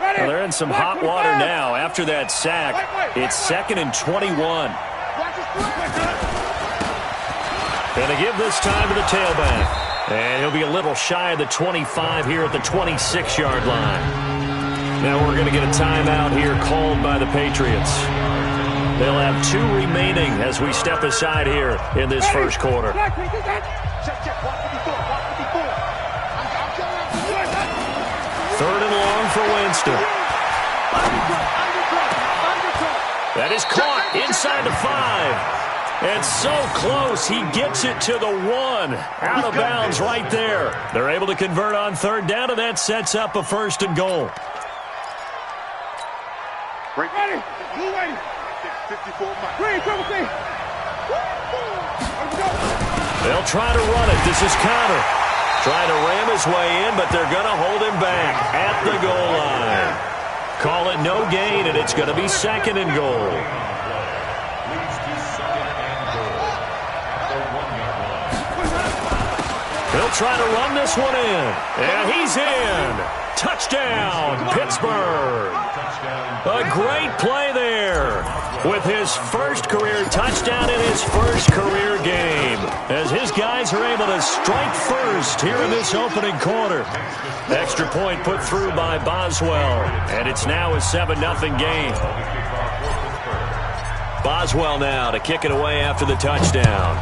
Well, they're in some hot water now after that sack. It's 2nd and 21. Going to give this time to the tailback. And he'll be a little shy of the 25 here at the 26-yard line. Now we're going to get a timeout here called by the Patriots. They'll have 2 remaining as we step aside here in this first quarter. 3rd and long for Winston. That is caught inside the 5. And so close, he gets it to the 1. Out of bounds right there. They're able to convert on 3rd down, and that sets up a 1st and goal. Ready. They'll try to run it. This is Connor. Trying to ram his way in, but they're going to hold him back at the goal line. Call it no gain, and it's going to be 2nd and goal. He'll try to run this one in. And he's in. Touchdown, Pittsburgh. A great play there with his first career touchdown in his first career game, as his guys are able to strike first here in this opening quarter. Extra point put through by Boswell, and it's now a 7-0 game. Boswell now to kick it away after the touchdown.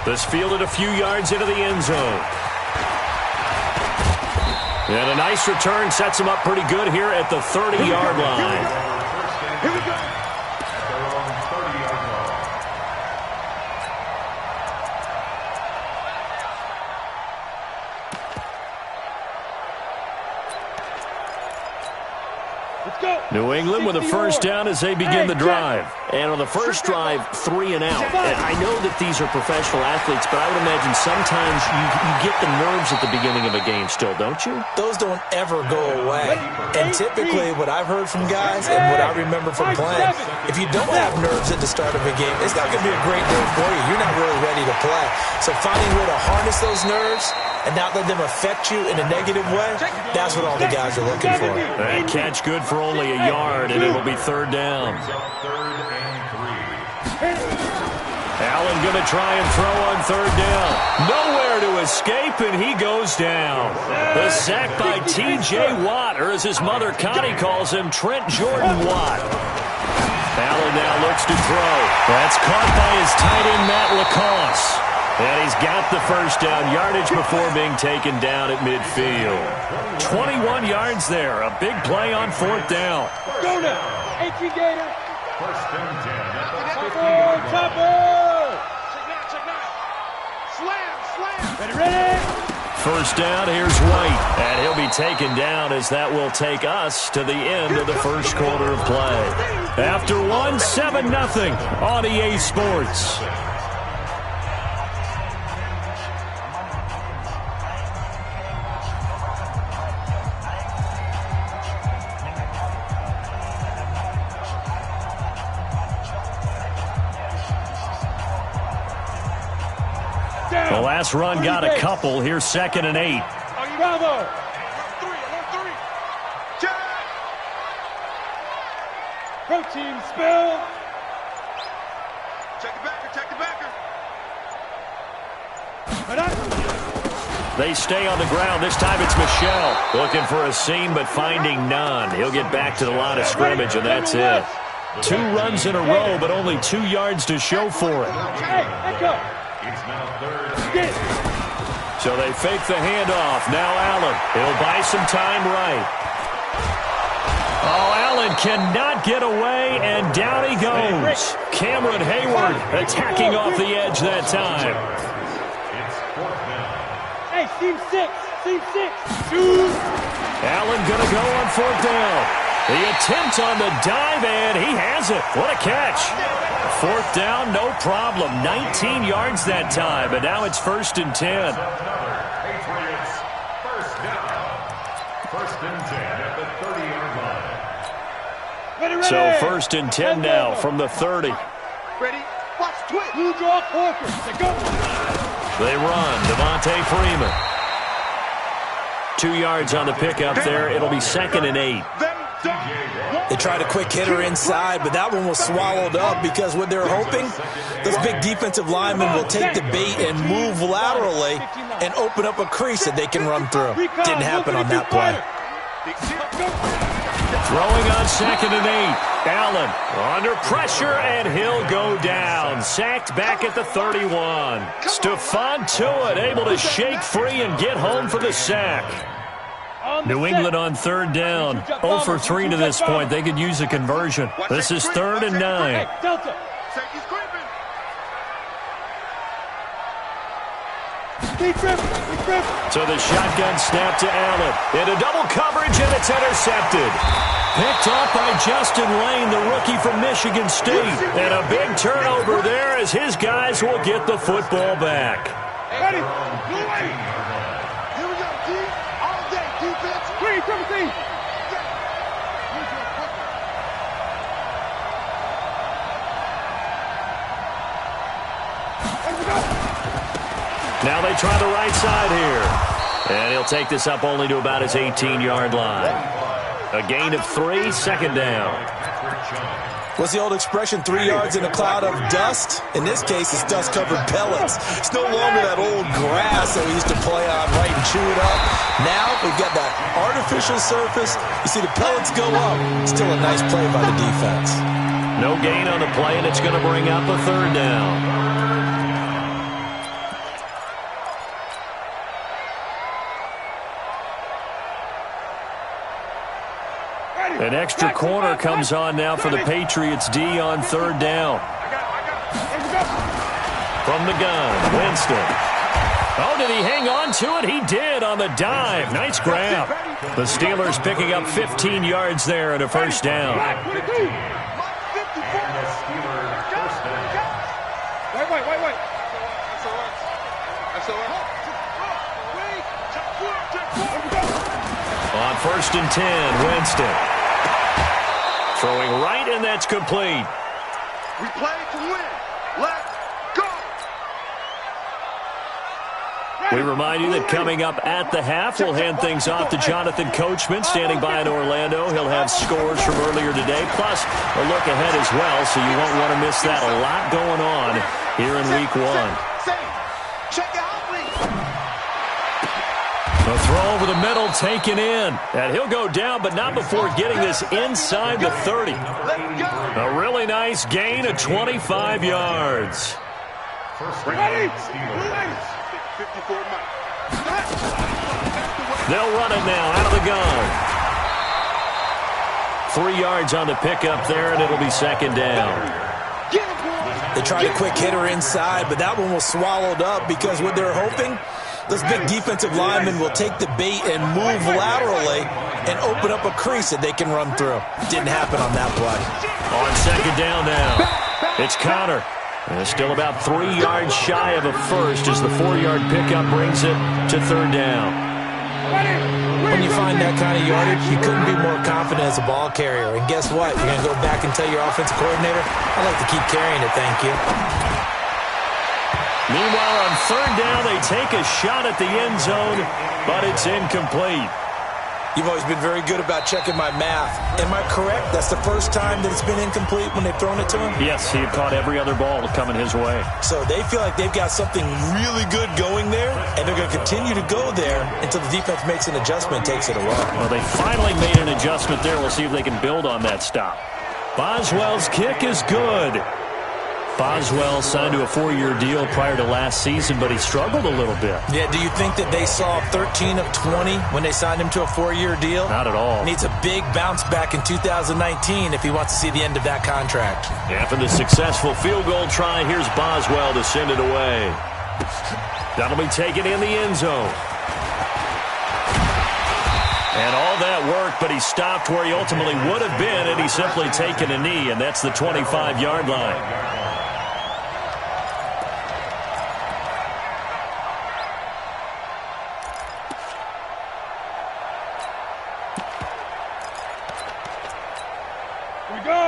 This fielded a few yards into the end zone. And a nice return sets him up pretty good here at the 30-yard line. Here we go. New England with a first down as they begin the drive. And on the first drive, 3 and out. And I know that these are professional athletes, but I would imagine sometimes you get the nerves at the beginning of a game still, don't you? Those don't ever go away. And typically what I've heard from guys and what I remember from playing, if you don't have nerves at the start of a game, it's not going to be a great day for you. You're not really ready to play. So finding a way to harness those nerves and not let them affect you in a negative way, that's what all the guys are looking for. That catch good for only a yard, and it'll be 3rd down. Allen going to try and throw on 3rd down. Nowhere to escape, and he goes down. The sack by T.J. Watt, or as his mother Connie calls him, Trent Jordan Watt. Allen now looks to throw. That's caught by his tight end, Matt LaCosse. And he's got the first down yardage before being taken down at midfield. 21 yards there. A big play on 4th down. Go now. 18 Gator. 1st and 10 at the 50-yard line. Check now. Slam. Ready. First down, here's White. And he'll be taken down as that will take us to the end of the first quarter of play. After one, 7-0 on EA Sports. The last run got a couple. Here's 2nd and 8. Bravo. Protein spill. Check the backer. They stay on the ground. This time it's Michelle looking for a seam but finding none. He'll get back to the line of scrimmage, and that's it. 2 runs in a row, but only 2 yards to show for it. Hey, let's go. It's now 3rd. So they fake the handoff. Now Allen. He'll buy some time right. Oh, Allen cannot get away, and down he goes. Cameron Hayward attacking off the edge that time. It's 4th down. Hey, team 6. Allen going to go on 4th down. The attempt on the dive, and he has it. What a catch. 4th down, no problem. 19 yards that time, but now it's 1st and 10. Patriots, 1st down. 1st and 10 at the 30-yard line. So 1st and 10 now from the 30. Ready? Watch twist. Blue draw Corker. Go. They run. Devontae Freeman. 2 yards on the pickup there. It'll be 2nd and 8. They tried a quick hitter inside, but that one was swallowed up because what they're hoping, those big defensive linemen will take the bait and move laterally and open up a crease that they can run through. Didn't happen on that play. Throwing on 2nd and 8. Allen under pressure, and he'll go down. Sacked back at the 31. Stephon Tuitt able to shake free and get home for the sack. New England on 3rd down. 0 for 3 to this point. They could use a conversion. This is 3rd and 9. So the shotgun snap to Allen. Into double coverage, and it's intercepted. Picked off by Justin Lane, the rookie from Michigan State. And a big turnover there as his guys will get the football back. Ready? Here we go, D. All day, defense. Green, triple team. Now they try the right side here. And he'll take this up only to about his 18-yard line. A gain of 3, 2nd down. What's the old expression, 3 yards in a cloud of dust? In this case, it's dust-covered pellets. It's no longer that old grass that we used to play on, right, and chew it up. Now we've got that artificial surface. You see the pellets go up. Still a nice play by the defense. No gain on the play, and it's going to bring up a 3rd down. An extra corner comes on now for the Patriots D on 3rd down. From the gun, Winston. Oh, did he hang on to it? He did on the dive. Nice grab. The Steelers picking up 15 yards there and a 1st down. Wait. On 1st and 10, Winston. Throwing right, and that's complete. We play to win. Let's go. We remind you that coming up at the half, we'll hand things off to Jonathan Coachman, standing by in Orlando. He'll have scores from earlier today, plus a look ahead as well, so you won't want to miss that. A lot going on here in Week 1. The throw over the middle taken in. And he'll go down, but not before getting this inside the 30. A really nice gain of 25 yards. They'll run it now out of the gun. 3 yards on the pickup there, and it'll be 2nd down. They tried a quick hitter inside, but that one was swallowed up because what they're hoping, those big defensive linemen will take the bait and move laterally and open up a crease that they can run through. Didn't happen on that play. On 2nd down now, it's Connor. And it's still about 3 yards shy of a first as the 4-yard pickup brings it to 3rd down. When you find that kind of yardage, you couldn't be more confident as a ball carrier. And guess what? You're going to go back and tell your offensive coordinator, I'd like to keep carrying it, thank you. Meanwhile, on 3rd down, they take a shot at the end zone, but it's incomplete. You've always been very good about checking my math. Am I correct? That's the first time that it's been incomplete when they've thrown it to him? Yes, he had caught every other ball coming his way. So they feel like they've got something really good going there, and they're going to continue to go there until the defense makes an adjustment and takes it away. Well, they finally made an adjustment there. We'll see if they can build on that stop. Boswell's kick is good. Boswell signed to a 4-year deal prior to last season, but he struggled a little bit. Yeah, do you think that they saw 13 of 20 when they signed him to a 4-year deal? Not at all. Needs a big bounce back in 2019 if he wants to see the end of that contract. After the successful field goal try, here's Boswell to send it away. That'll be taken in the end zone. And all that work, but he stopped where he ultimately would have been, and he's simply taken a knee, and that's the 25-yard line.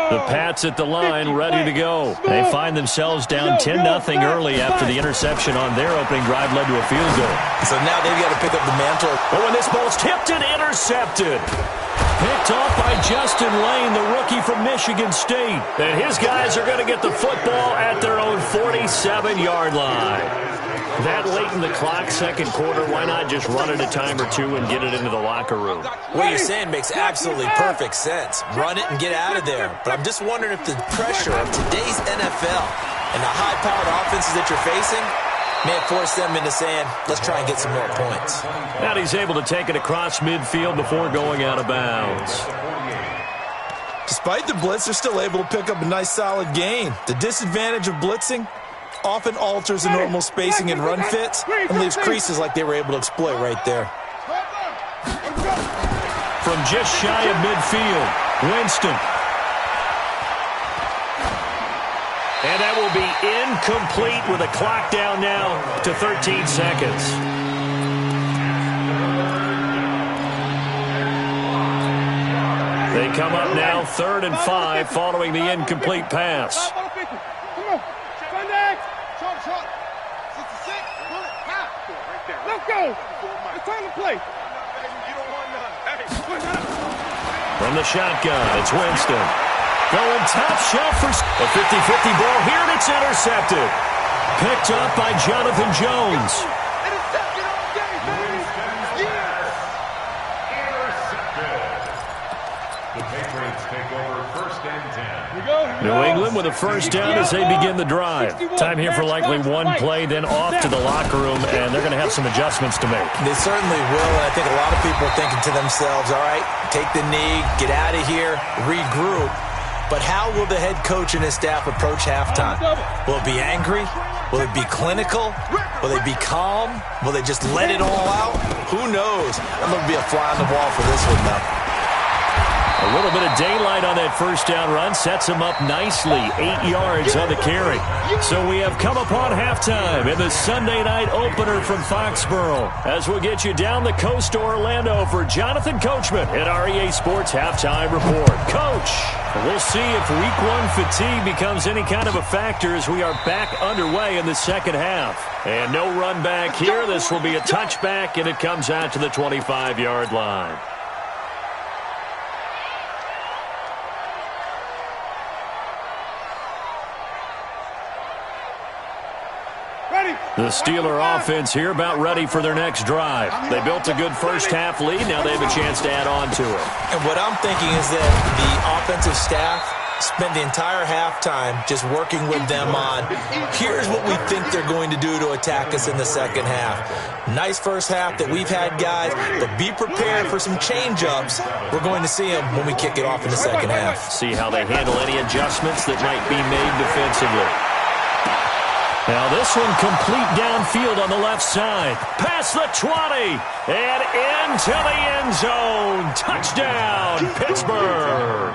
The Pats at the line, ready to go. They find themselves down 10-0 early after the interception on their opening drive led to a field goal. So now they've got to pick up the mantle. Oh, and this ball's tipped and intercepted. Picked off by Justin Lane, the rookie from Michigan State. And his guys are going to get the football at their own 47-yard line. That late in the clock, second quarter, why not just run it a time or two and get it into the locker room? What you're saying makes absolutely perfect sense. Run it and get out of there. But I'm just wondering if the pressure of today's NFL and the high-powered offenses that you're facing may force them into saying, let's try and get some more points. And he's able to take it across midfield before going out of bounds. Despite the blitz, they're still able to pick up a nice, solid gain. The disadvantage of blitzing often alters the normal spacing and run fits and leaves creases like they were able to exploit right there. From just shy of midfield, Winston. And that will be incomplete with a clock down now to 13 seconds. They come up now 3rd and 5 following the incomplete pass. Let's go. It's time to play. From the shotgun, it's Winston. Going top shelf for a 50-50 ball here, and it's intercepted. Picked up by Jonathan Jones. Intercepted all day, baby. Yes. Intercepted. The Patriots take over 1st and 10. New England with a first down as they begin the drive. Time here for likely one play, then off to the locker room, and they're going to have some adjustments to make. They certainly will, and I think a lot of people are thinking to themselves, all right, take the knee, get out of here, regroup. But how will the head coach and his staff approach halftime? Will it be angry? Will it be clinical? Will they be calm? Will they just let it all out? Who knows? I'm going to be a fly on the wall for this one, though. A little bit of daylight on that first down run sets him up nicely. 8 yards on the carry. So we have come upon halftime in the Sunday night opener from Foxborough. As we'll get you down the coast to Orlando for Jonathan Coachman at our EA Sports Halftime Report. Coach, we'll see if Week 1 fatigue becomes any kind of a factor as we are back underway in the second half. And no run back here. This will be a touchback, and it comes out to the 25-yard line. The Steeler offense here about ready for their next drive. They built a good first half lead. Now they have a chance to add on to it. And what I'm thinking is that the offensive staff spent the entire halftime just working with them on, here's what we think they're going to do to attack us in the second half. Nice first half that we've had, guys, but be prepared for some change-ups. We're going to see them when we kick it off in the second half. See how they handle any adjustments that might be made defensively. Now this one complete downfield on the left side. Past the 20 and into the end zone. Touchdown, Pittsburgh.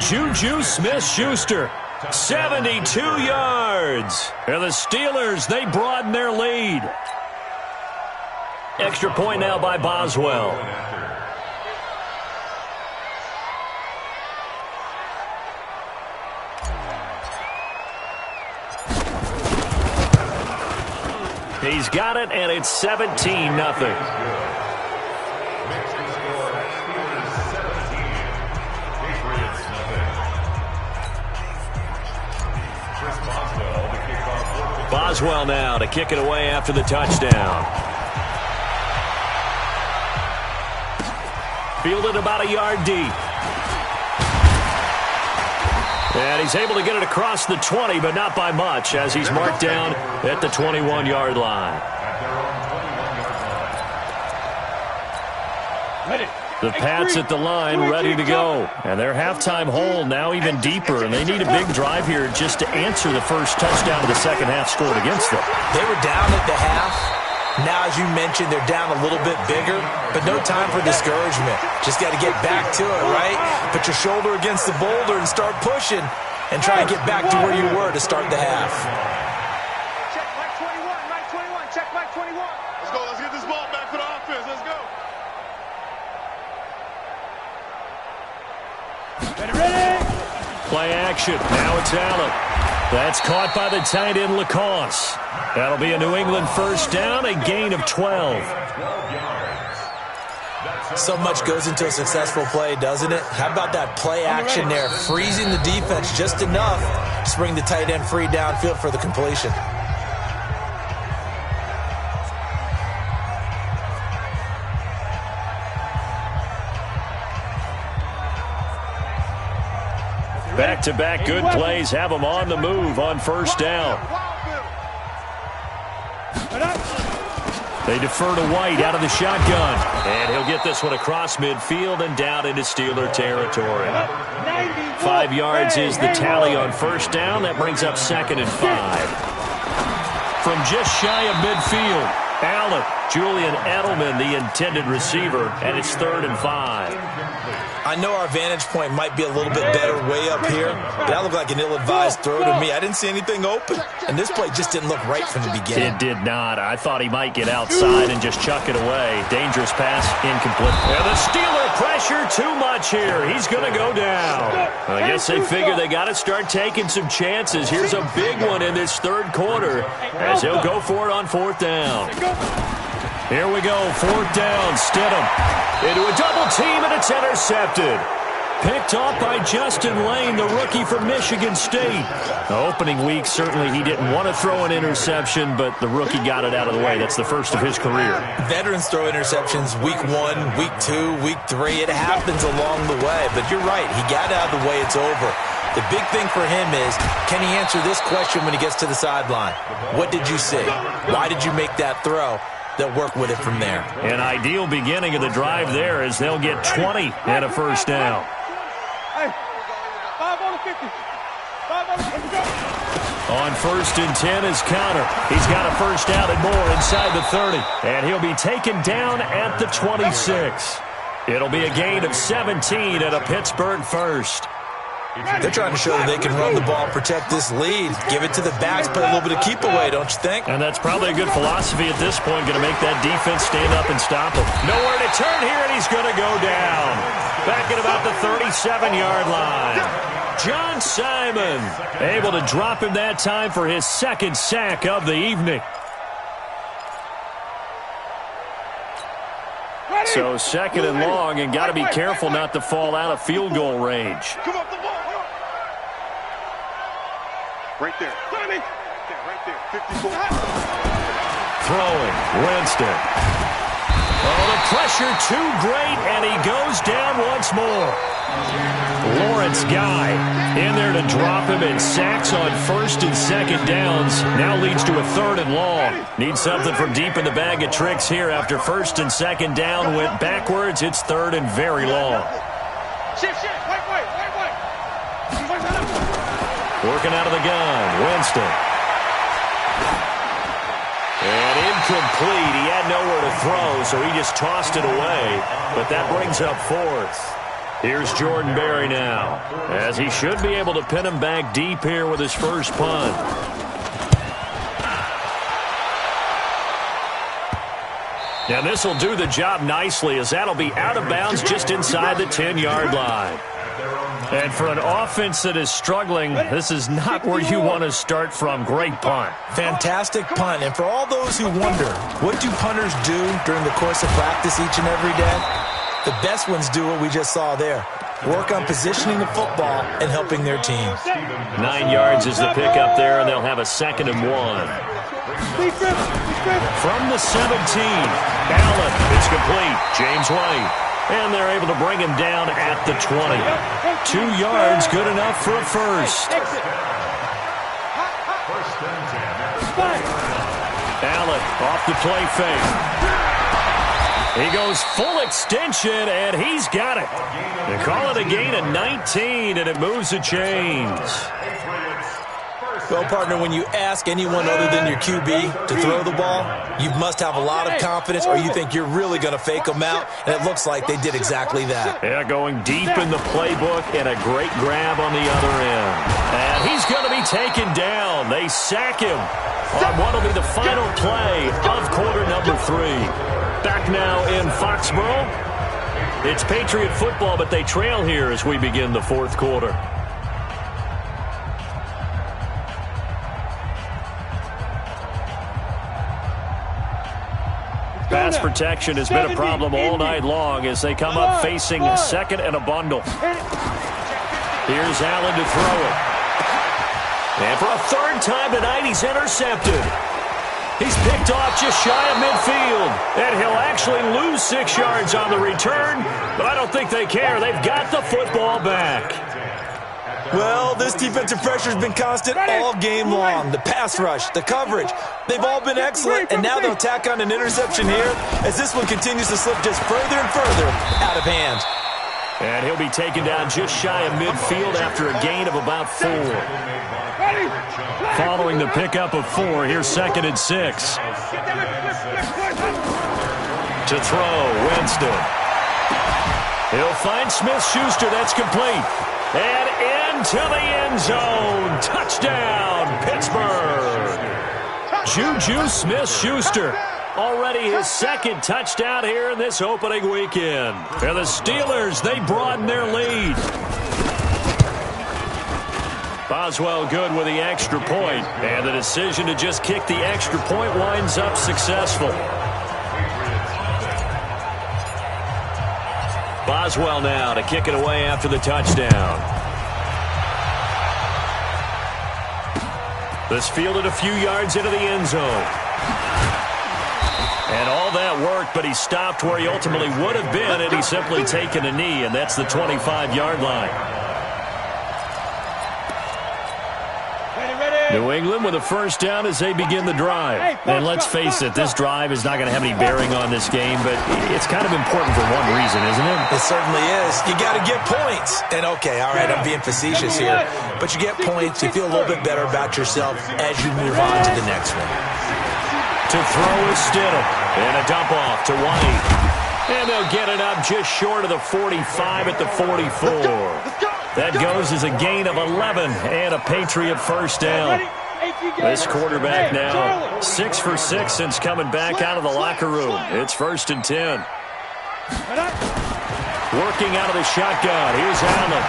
Juju Smith-Schuster, 72 yards. And the Steelers, they broaden their lead. Extra point now by Boswell. He's got it, and it's 17-0. Boswell now to kick it away after the touchdown. Fielded about a yard deep. And he's able to get it across the 20, but not by much, as he's marked down at the 21-yard line. The Pats at the line, ready to go. And their halftime hole now even deeper, and they need a big drive here just to answer the first touchdown of the second half scored against them. They were down at the half. Now, as you mentioned, they're down a little bit bigger, but no time for discouragement. Just got to get back to it, right? Put your shoulder against the boulder and start pushing and try and get back to where you were to start the half. Check Mike 21, Mike 21, check Mike 21. Let's go, let's get this ball back for the offense, let's go. Ready? Play action. Now it's Allen. That's caught by the tight end, Lacoste. That'll be a New England first down, a gain of 12. So much goes into a successful play, doesn't it? How about that play action there? Freezing the defense just enough to bring the tight end free downfield for the completion. Back-to-back good plays have them on the move on first down. They defer to White out of the shotgun. And he'll get this one across midfield and down into Steeler territory. 5 yards is the tally on first down. That brings up 2nd and 5. From just shy of midfield, Allen, Julian Edelman, the intended receiver, and it's 3rd and 5. I know our vantage point might be a little bit better way up here, but that looked like an ill-advised throw to me. I didn't see anything open, and this play just didn't look right from the beginning. It did not. I thought he might get outside and just chuck it away. Dangerous pass, incomplete. And the Steeler pressure too much here. He's going to go down. Well, I guess they figure they got to start taking some chances. Here's a big one in this 3rd quarter as he'll go for it on 4th down. Here we go, 4th down, Stidham. Into a double team, and it's intercepted. Picked off by Justin Lane, the rookie from Michigan State. The opening week, certainly he didn't want to throw an interception, but the rookie got it out of the way. That's the first of his career. Veterans throw interceptions week 1, week 2, week 3. It happens along the way, but you're right. He got it out of the way. It's over. The big thing for him is, can he answer this question when he gets to the sideline? What did you see? Why did you make that throw? They'll work with it from there. An ideal beginning of the drive there as they'll get 20 and a first down. On 1st and 10 is Connor. He's got a first down and more inside the 30. And he'll be taken down at the 26. It'll be a gain of 17 and a Pittsburgh first. They're trying to show that they can run the ball, protect this lead, give it to the backs, play a little bit of keep away, don't you think? And that's probably a good philosophy at this point, going to make that defense stand up and stop him. Nowhere to turn here, and he's going to go down. Back at about the 37-yard line. John Simon able to drop him that time for his 2nd sack of the evening. So 2nd and long, and got to be careful not to fall out of field goal range. Come up the ball. Right there. Right there. 54. Throwing. Winston. Oh, the pressure too great, and he goes down once more. Lawrence Guy in there to drop him, and sacks on 1st and 2nd downs. Now leads to a 3rd and long. Needs something from deep in the bag of tricks here after 1st and 2nd down went backwards. It's 3rd and very long. Shift. Wait. Working out of the gun, Winston. And incomplete. He had nowhere to throw, so he just tossed it away. But that brings up 4th. Here's Jordan Berry now, as he should be able to pin him back deep here with his first punt. And this will do the job nicely, as that'll be out of bounds just inside the 10-yard line. And for an offense that is struggling, this is not where you want to start from. Great punt. Fantastic punt. And for all those who wonder, what do punters do during the course of practice each and every day? The best ones do what we just saw there. Work on positioning the football and helping their team. 9 yards is the pickup there, and they'll have a 2nd and 1. From the 17, Allen, it's complete. James White. And they're able to bring him down at the 20. 2 yards, good enough for a first. Allen off the play fake. He goes full extension, and he's got it. They call it a gain of 19, and it moves the chains. Well, partner, when you ask anyone other than your QB to throw the ball, you must have a lot of confidence, or you think you're really going to fake them out, and it looks like they did exactly that. Yeah, going deep in the playbook, and a great grab on the other end. And he's going to be taken down. They sack him on what will be the final play of quarter number 3. Back now in Foxborough. It's Patriot football, but they trail here as we begin the 4th quarter. Pass protection has been a problem all night long as they come up facing second and a bundle. Here's Allen to throw it. And for a third time tonight, he's intercepted. He's picked off just shy of midfield. And he'll actually lose 6 yards on the return, but I don't think they care. They've got the football back. Well, this defensive pressure has been constant all game long. The pass rush, the coverage, they've all been excellent, and now they'll tack on an interception here as this one continues to slip just further and further out of hand. And he'll be taken down just shy of midfield after a gain of about 4. Following the pickup of 4, here's 2nd and 6. To throw, Winston. He'll find Smith-Schuster. That's complete. And into the end zone. Touchdown, Pittsburgh. Juju Smith-Schuster. Already his 2nd touchdown here in this opening weekend. And the Steelers, they broaden their lead. Boswell good with the extra point. And the decision to just kick the extra point winds up successful. Boswell now to kick it away after the touchdown. This fielded a few yards into the end zone. And all that worked, but he stopped where he ultimately would have been had he simply taken a knee, and that's the 25-yard line. New England with a first down as they begin the drive. And let's face it, this drive is not going to have any bearing on this game, but it's kind of important for one reason, isn't it? It certainly is. You got to get points. And okay, all right, I'm being facetious here, but you get points, you feel a little bit better about yourself as you move on to the next one. To throw is Stidham. And a dump off to White. And they'll get it up just short of the 45 at the 44. That goes as a gain of 11 and a Patriot first down. This quarterback now 6 for 6 since coming back out of the locker room. It's 1st and 10. Working out of the shotgun. Here's Allen.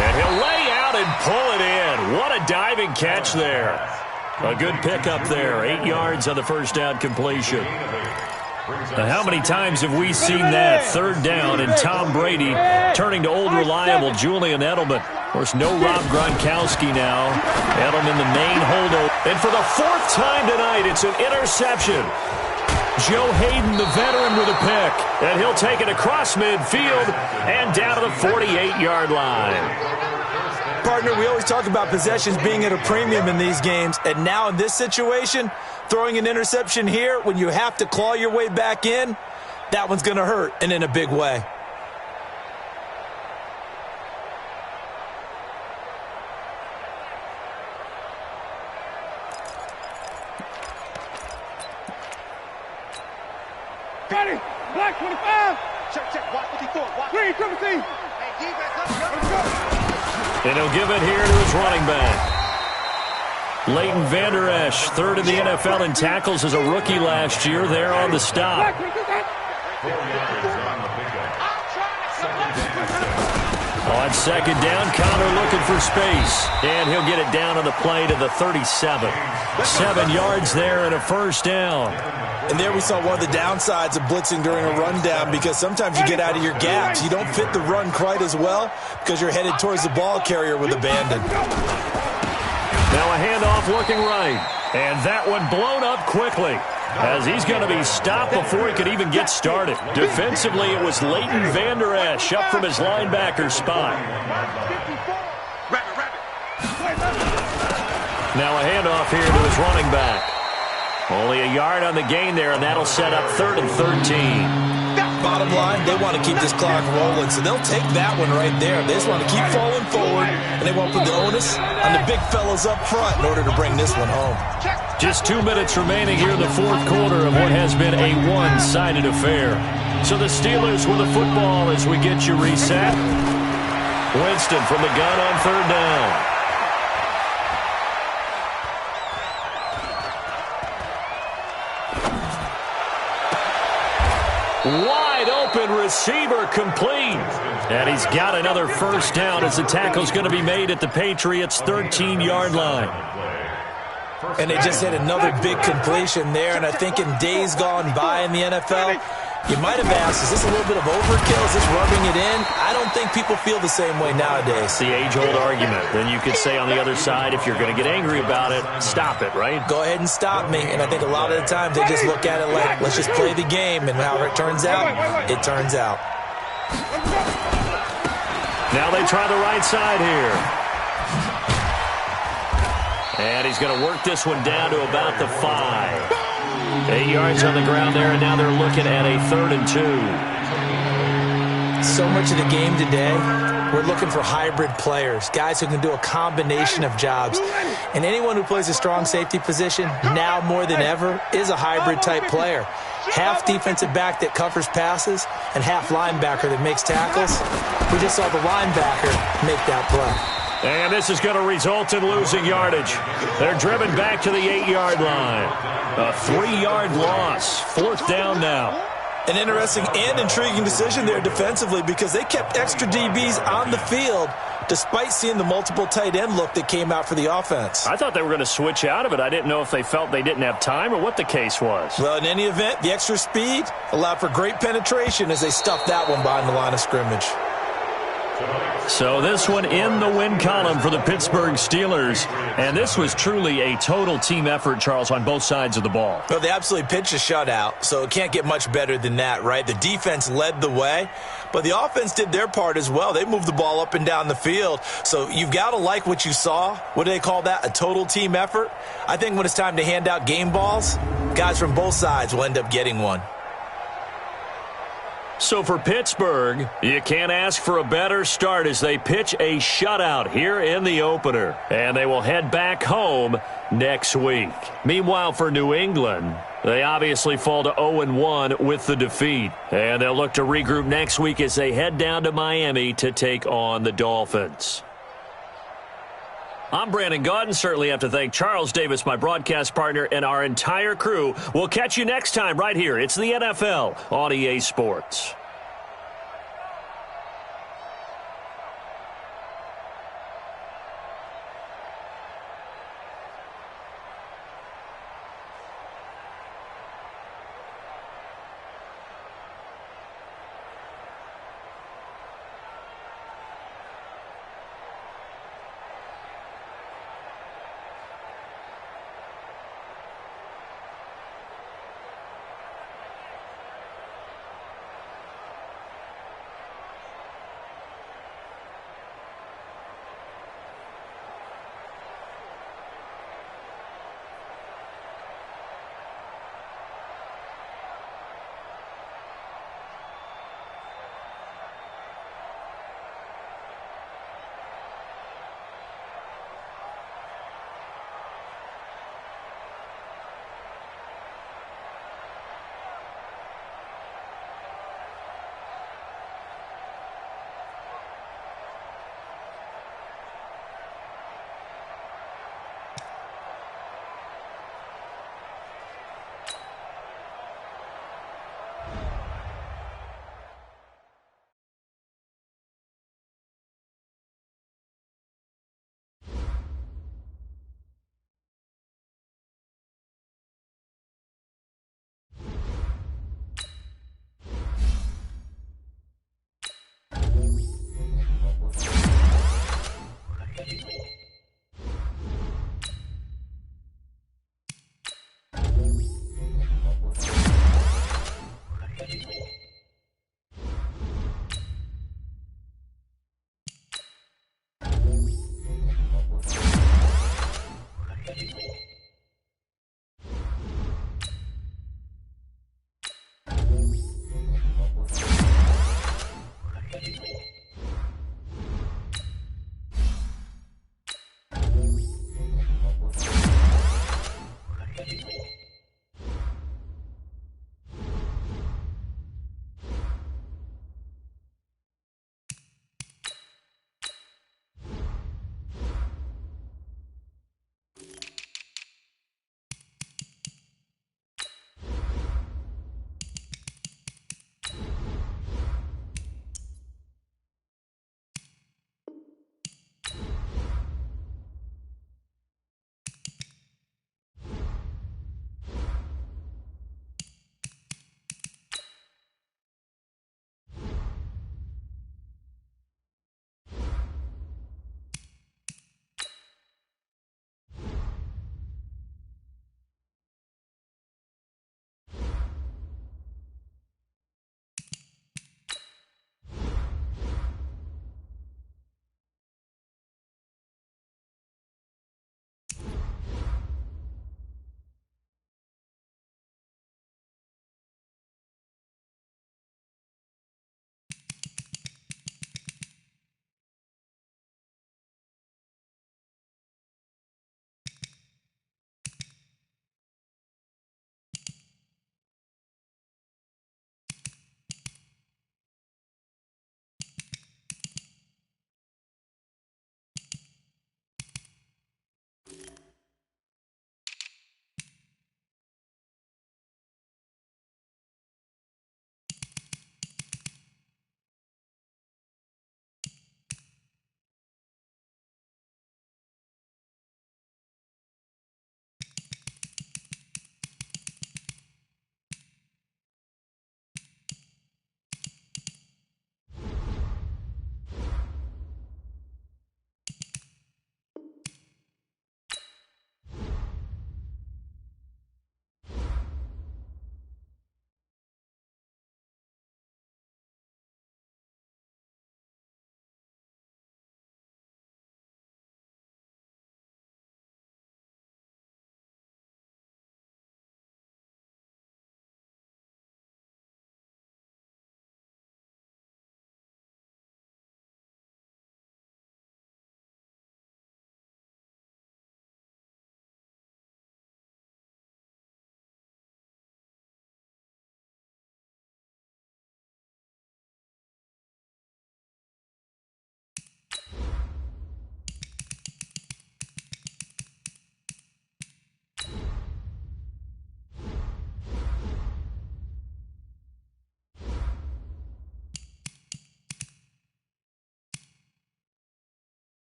And he'll lay out and pull it in. What a diving catch there. A good pickup there. 8 yards on the first down completion. Now, how many times have we seen that 3rd down and Tom Brady turning to old reliable Julian Edelman? Of course, no Rob Gronkowski now. Edelman the main holdover. And for the 4th time tonight, it's an interception. Joe Hayden, the veteran, with a pick. And he'll take it across midfield and down to the 48-yard line. Partner, we always talk about possessions being at a premium in these games, and now in this situation, throwing an interception here when you have to claw your way back in, that one's going to hurt, and in a big way. Ready, black 25. Check, watch 54. Watch. Green, triple T. Hey, defense, let's go. And he'll give it here to his running back. Leighton Vander Esch, 3rd in the NFL in tackles as a rookie last year. There on the stop. On 2nd down, Connor looking for space. And he'll get it down on the play to the 37. 7 yards there and a first down. And there we saw one of the downsides of blitzing during a rundown, because sometimes you get out of your gaps. You don't fit the run quite as well because you're headed towards the ball carrier with abandon. Now a handoff looking right. And that one blown up quickly as he's going to be stopped before he could even get started. Defensively, it was Leighton Vander Esch up from his linebacker spot. Now a handoff here to his running back. Only a yard on the gain there, and that'll set up 3rd and 13. Bottom line, they want to keep this clock rolling, so they'll take that one right there. They just want to keep falling forward, and they won't put the onus on the big fellas up front in order to bring this one home. Just 2 minutes remaining here in the 4th quarter of what has been a one-sided affair. So the Steelers with the football as we get you reset. Winston from the gun on 3rd down. Wide open receiver complete. And he's got another first down as the tackle's going to be made at the Patriots' 13-yard line. And they just hit another big completion there. And I think in days gone by in the NFL, you might have asked, is this a little bit of overkill? Is this rubbing it in? I don't think people feel the same way nowadays. It's the age-old argument. Then you could say on the other side, if you're going to get angry about it, stop it, right? Go ahead and stop me. And I think a lot of the times they just look at it like, let's just play the game. And however it turns out, it turns out. Now they try the right side here. And he's going to work this one down to about the 5. 8 yards on the ground there, and now they're looking at a 3rd and 2. So much of the game today, we're looking for hybrid players, guys who can do a combination of jobs. And anyone who plays a strong safety position, now more than ever, is a hybrid-type player. Half defensive back that covers passes and half linebacker that makes tackles. We just saw the linebacker make that play. And this is going to result in losing yardage. They're driven back to the 8-yard line. A 3-yard loss. 4th down now. An interesting and intriguing decision there defensively because they kept extra DBs on the field despite seeing the multiple tight end look that came out for the offense. I thought they were going to switch out of it. I didn't know if they felt they didn't have time or what the case was. Well, in any event, the extra speed allowed for great penetration as they stuffed that one behind the line of scrimmage. So this one in the win column for the Pittsburgh Steelers. And this was truly a total team effort, Charles, on both sides of the ball. Well, they absolutely pitched a shutout, so it can't get much better than that, right? The defense led the way, but the offense did their part as well. They moved the ball up and down the field. So you've got to like what you saw. What do they call that? A total team effort? I think when it's time to hand out game balls, guys from both sides will end up getting one. So for Pittsburgh, you can't ask for a better start as they pitch a shutout here in the opener. And they will head back home next week. Meanwhile, for New England, they obviously fall to 0-1 with the defeat. And they'll look to regroup next week as they head down to Miami to take on the Dolphins. I'm Brandon Gaudin. Certainly have to thank Charles Davis, my broadcast partner, and our entire crew. We'll catch you next time right here. It's the NFL on EA Sports.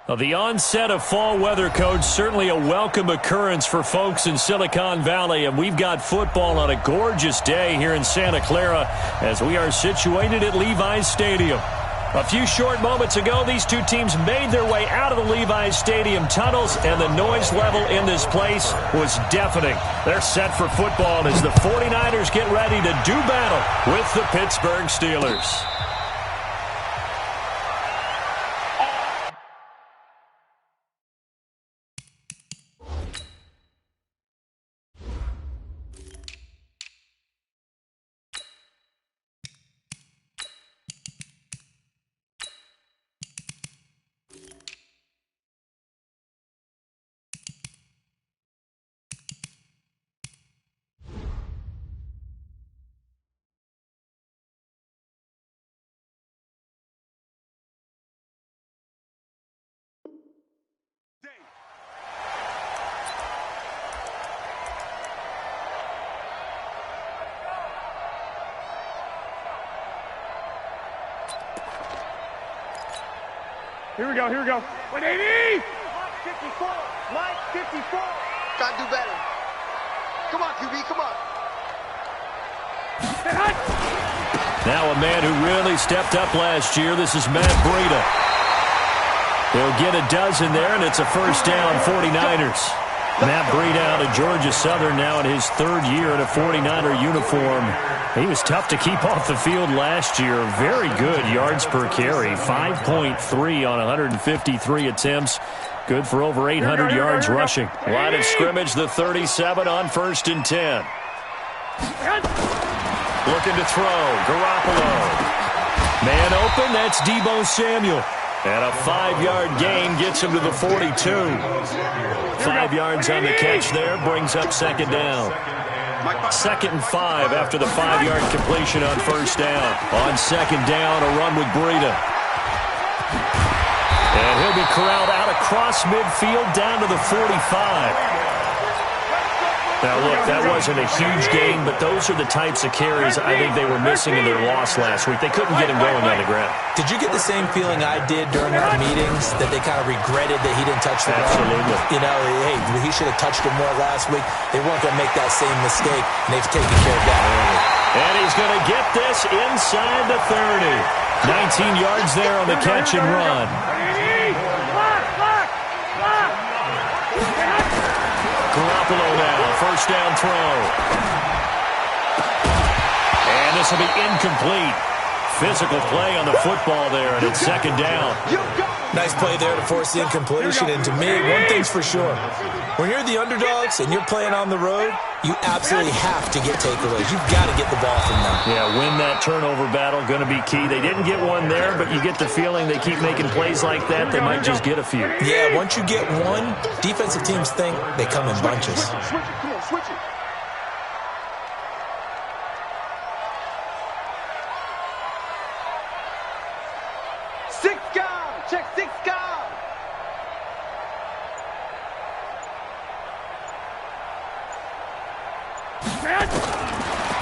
Well, the onset of fall weather, Coach, certainly a welcome occurrence for folks in Silicon Valley, and we've got football on a gorgeous day here in Santa Clara as we are situated at Levi's Stadium. A few short moments ago, these two teams made their way out of the Levi's Stadium tunnels, and the noise level in this place was deafening. They're set for football as the 49ers get ready to do battle with the Pittsburgh Steelers. Here we go, here we go. 180! Mike 54, Mike 54. Gotta do better. Come on, QB, come on. Now a man who really stepped up last year. This is Matt Breida. He'll get a dozen there, and it's a first down, 49ers. Matt Breida out of Georgia Southern now in his third year in a 49er uniform. He was tough to keep off the field last year. Very good yards per carry, 5.3 on 153 attempts. Good for over 800 yards rushing. Line of scrimmage, the 37 on 1st and 10. Looking to throw, Garoppolo. Man open, that's Deebo Samuel. And a 5-yard gain gets him to the 42. 5 yards on the catch there, brings up second down. 2nd and 5 after the 5-yard completion on first down. On second down, a run with Breida. And he'll be corralled out across midfield down to the 45. Now, look, that wasn't a huge gain, but those are the types of carries I think they were missing in their loss last week. They couldn't get him going on the ground. Did you get the same feeling I did during our meetings, that they kind of regretted that he didn't touch the ball? Absolutely. You know, hey, he should have touched it more last week. They weren't going to make that same mistake, and they've taken care of that early. And he's going to get this inside the 30. 19 yards there on the catch and run. Garoppolo now, first down throw. And this will be incomplete. Physical play on the football there, and it's second down. Nice play there to force the incompletion, and to me, one thing's for sure. When you're the underdogs and you're playing on the road, you absolutely have to get takeaways. You've got to get the ball from them. Yeah, win that turnover battle, going to be key. They didn't get one there, but you get the feeling they keep making plays like that, they might just get a few. Yeah, once you get one, defensive teams think they come in bunches. Switch it, come on, switch it. Six guard, check six guard.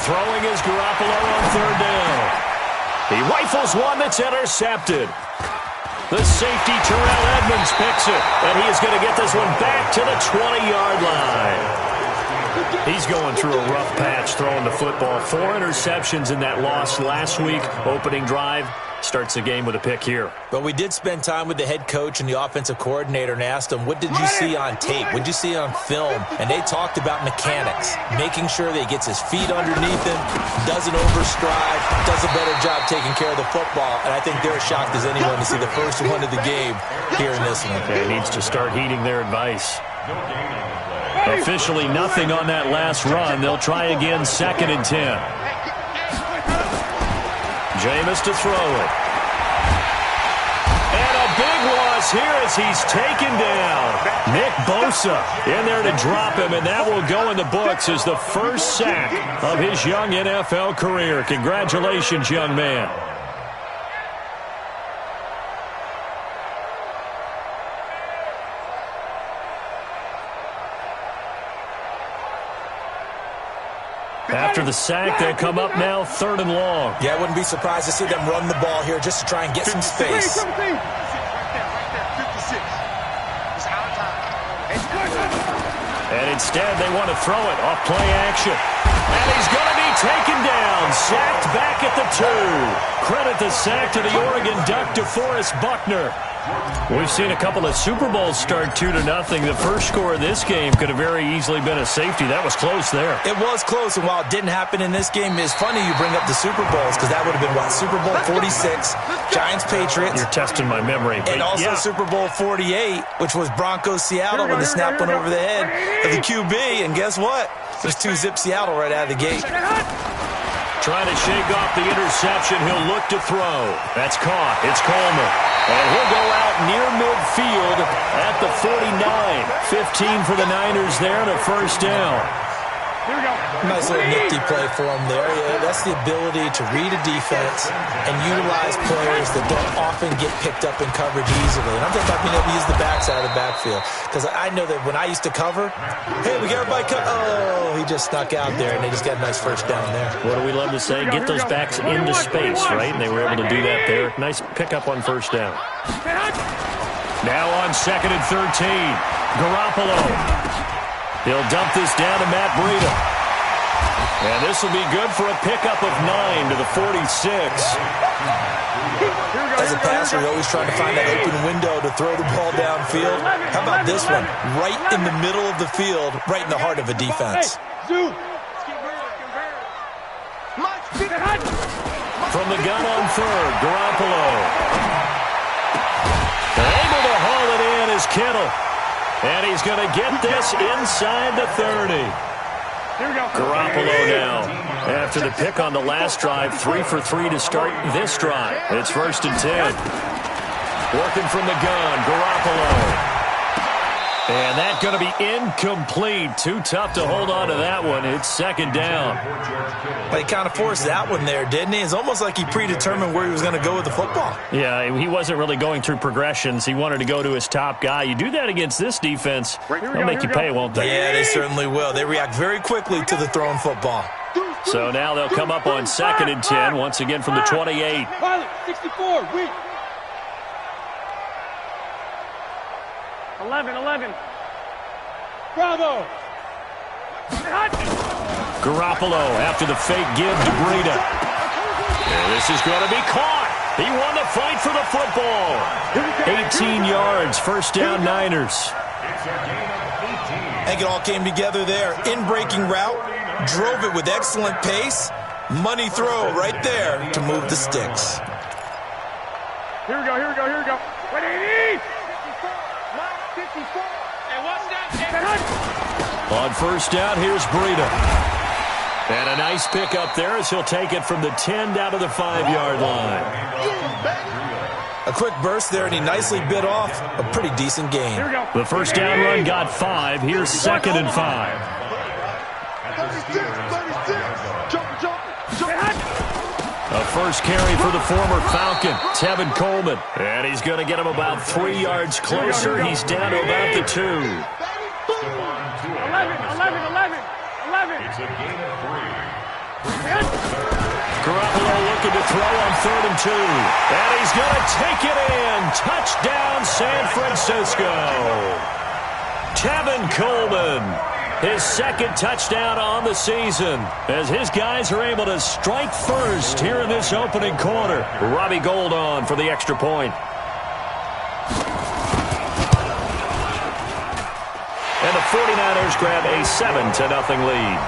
Throwing is Garoppolo on third down. He rifles one that's intercepted. The safety, Terrell Edmonds, picks it, and he is going to get this one back to the 20-yard line. He's going through a rough patch throwing the football. 4 interceptions in that loss last week. Opening drive starts the game with a pick here. But we did spend time with the head coach and the offensive coordinator and asked them, what did you see on tape? What did you see on film? And they talked about mechanics, making sure that he gets his feet underneath him, doesn't overstride, does a better job taking care of the football. And I think they're as shocked as anyone to see the first one of the game here in this one. Okay, needs to start heeding their advice. Officially nothing on that last run. They'll try again, 2nd and 10. Jameis to throw it. And a big loss here as he's taken down. Nick Bosa in there to drop him, and that will go in the books as the first sack of his young NFL career. Congratulations, young man. After the sack, they'll come up now 3rd and long. Yeah, I wouldn't be surprised to see them run the ball here just to try and get some space. 56, right there, 56. Instead, they want to throw it off play action. And he's going to be taken down. Sacked back at the 2. Credit the sack to the Oregon Duck, DeForest Buckner. We've seen a couple of Super Bowls start 2-0. The first score of this game could have very easily been a safety. That was close there. It was close, and while it didn't happen in this game, it's funny you bring up the Super Bowls because that would have been, what, Super Bowl 46, Giants-Patriots. You're testing my memory. And also Super Bowl 48, which was Broncos-Seattle when the snap went over the head of the QB. And guess what? There's 2-zip Seattle right out of the gate. Trying to shake off the interception. He'll look to throw. That's caught. It's Coleman. And he'll go out near midfield at the 49. 15 for the Niners there and a first down. Here we go. Nice little nifty play for him there. Yeah, that's the ability to read a defense and utilize players that don't often get picked up in coverage easily. And I'm talking about being able to use the backside of the backfield. Because I know that when I used to cover, hey, we got everybody cut. Oh, he just snuck out there, and they just got a nice first down there. What do we love to say? Get those backs into space, right? And they were able to do that there. Nice pickup on first down. Now on 2nd and 13. Garoppolo. He'll dump this down to Matt Breida. And this will be good for a pickup of 9 to the 46. As a passer, you're always trying to find that open window to throw the ball downfield. How about this one? Right in the middle of the field, right in the heart of a defense. From the gun on 3rd, Garoppolo. Able to haul it in is Kittle. And he's going to get this inside the 30. Garoppolo now. After the pick on the last drive, 3 for 3 to start this drive. It's 1st and 10. Working from the gun, Garoppolo. And that's going to be incomplete. Too tough to hold on to that one. It's 2nd down. But he kind of forced that one there, didn't he? It's almost like he predetermined where he was going to go with the football. Yeah, he wasn't really going through progressions. He wanted to go to his top guy. You do that against this defense, they'll make you pay, won't they? Yeah, they certainly will. They react very quickly to the thrown football. So now they'll come up on 2nd and 10, once again from the 28. 64, 11. Bravo. Garoppolo after the fake give to Breida. And this is going to be caught. He won the fight for the football. 18 yards, first down Niners. I think it all came together there. In-breaking route, drove it with excellent pace. Money throw right there to move the sticks. Here we go. 180. 54. And what's that? On first down, here's Breida. And a nice pickup there as he'll take it from the 10 down to the 5-yard line. A quick burst there, and he nicely bit off a pretty decent gain. The first down run got 5. Here's 2nd and 5. 36. A first carry for the former Falcon, Tevin Coleman. And he's going to get him about 3 yards closer. He's down to about the 2. 11. It's a gain of 3. Garoppolo looking to throw on 3rd and 2. And he's going to take it in. Touchdown, San Francisco. Tevin Coleman, his 2nd touchdown on the season, as his guys are able to strike first here in this opening quarter. Robbie Gould on for the extra point. And the 49ers grab a 7-0 lead.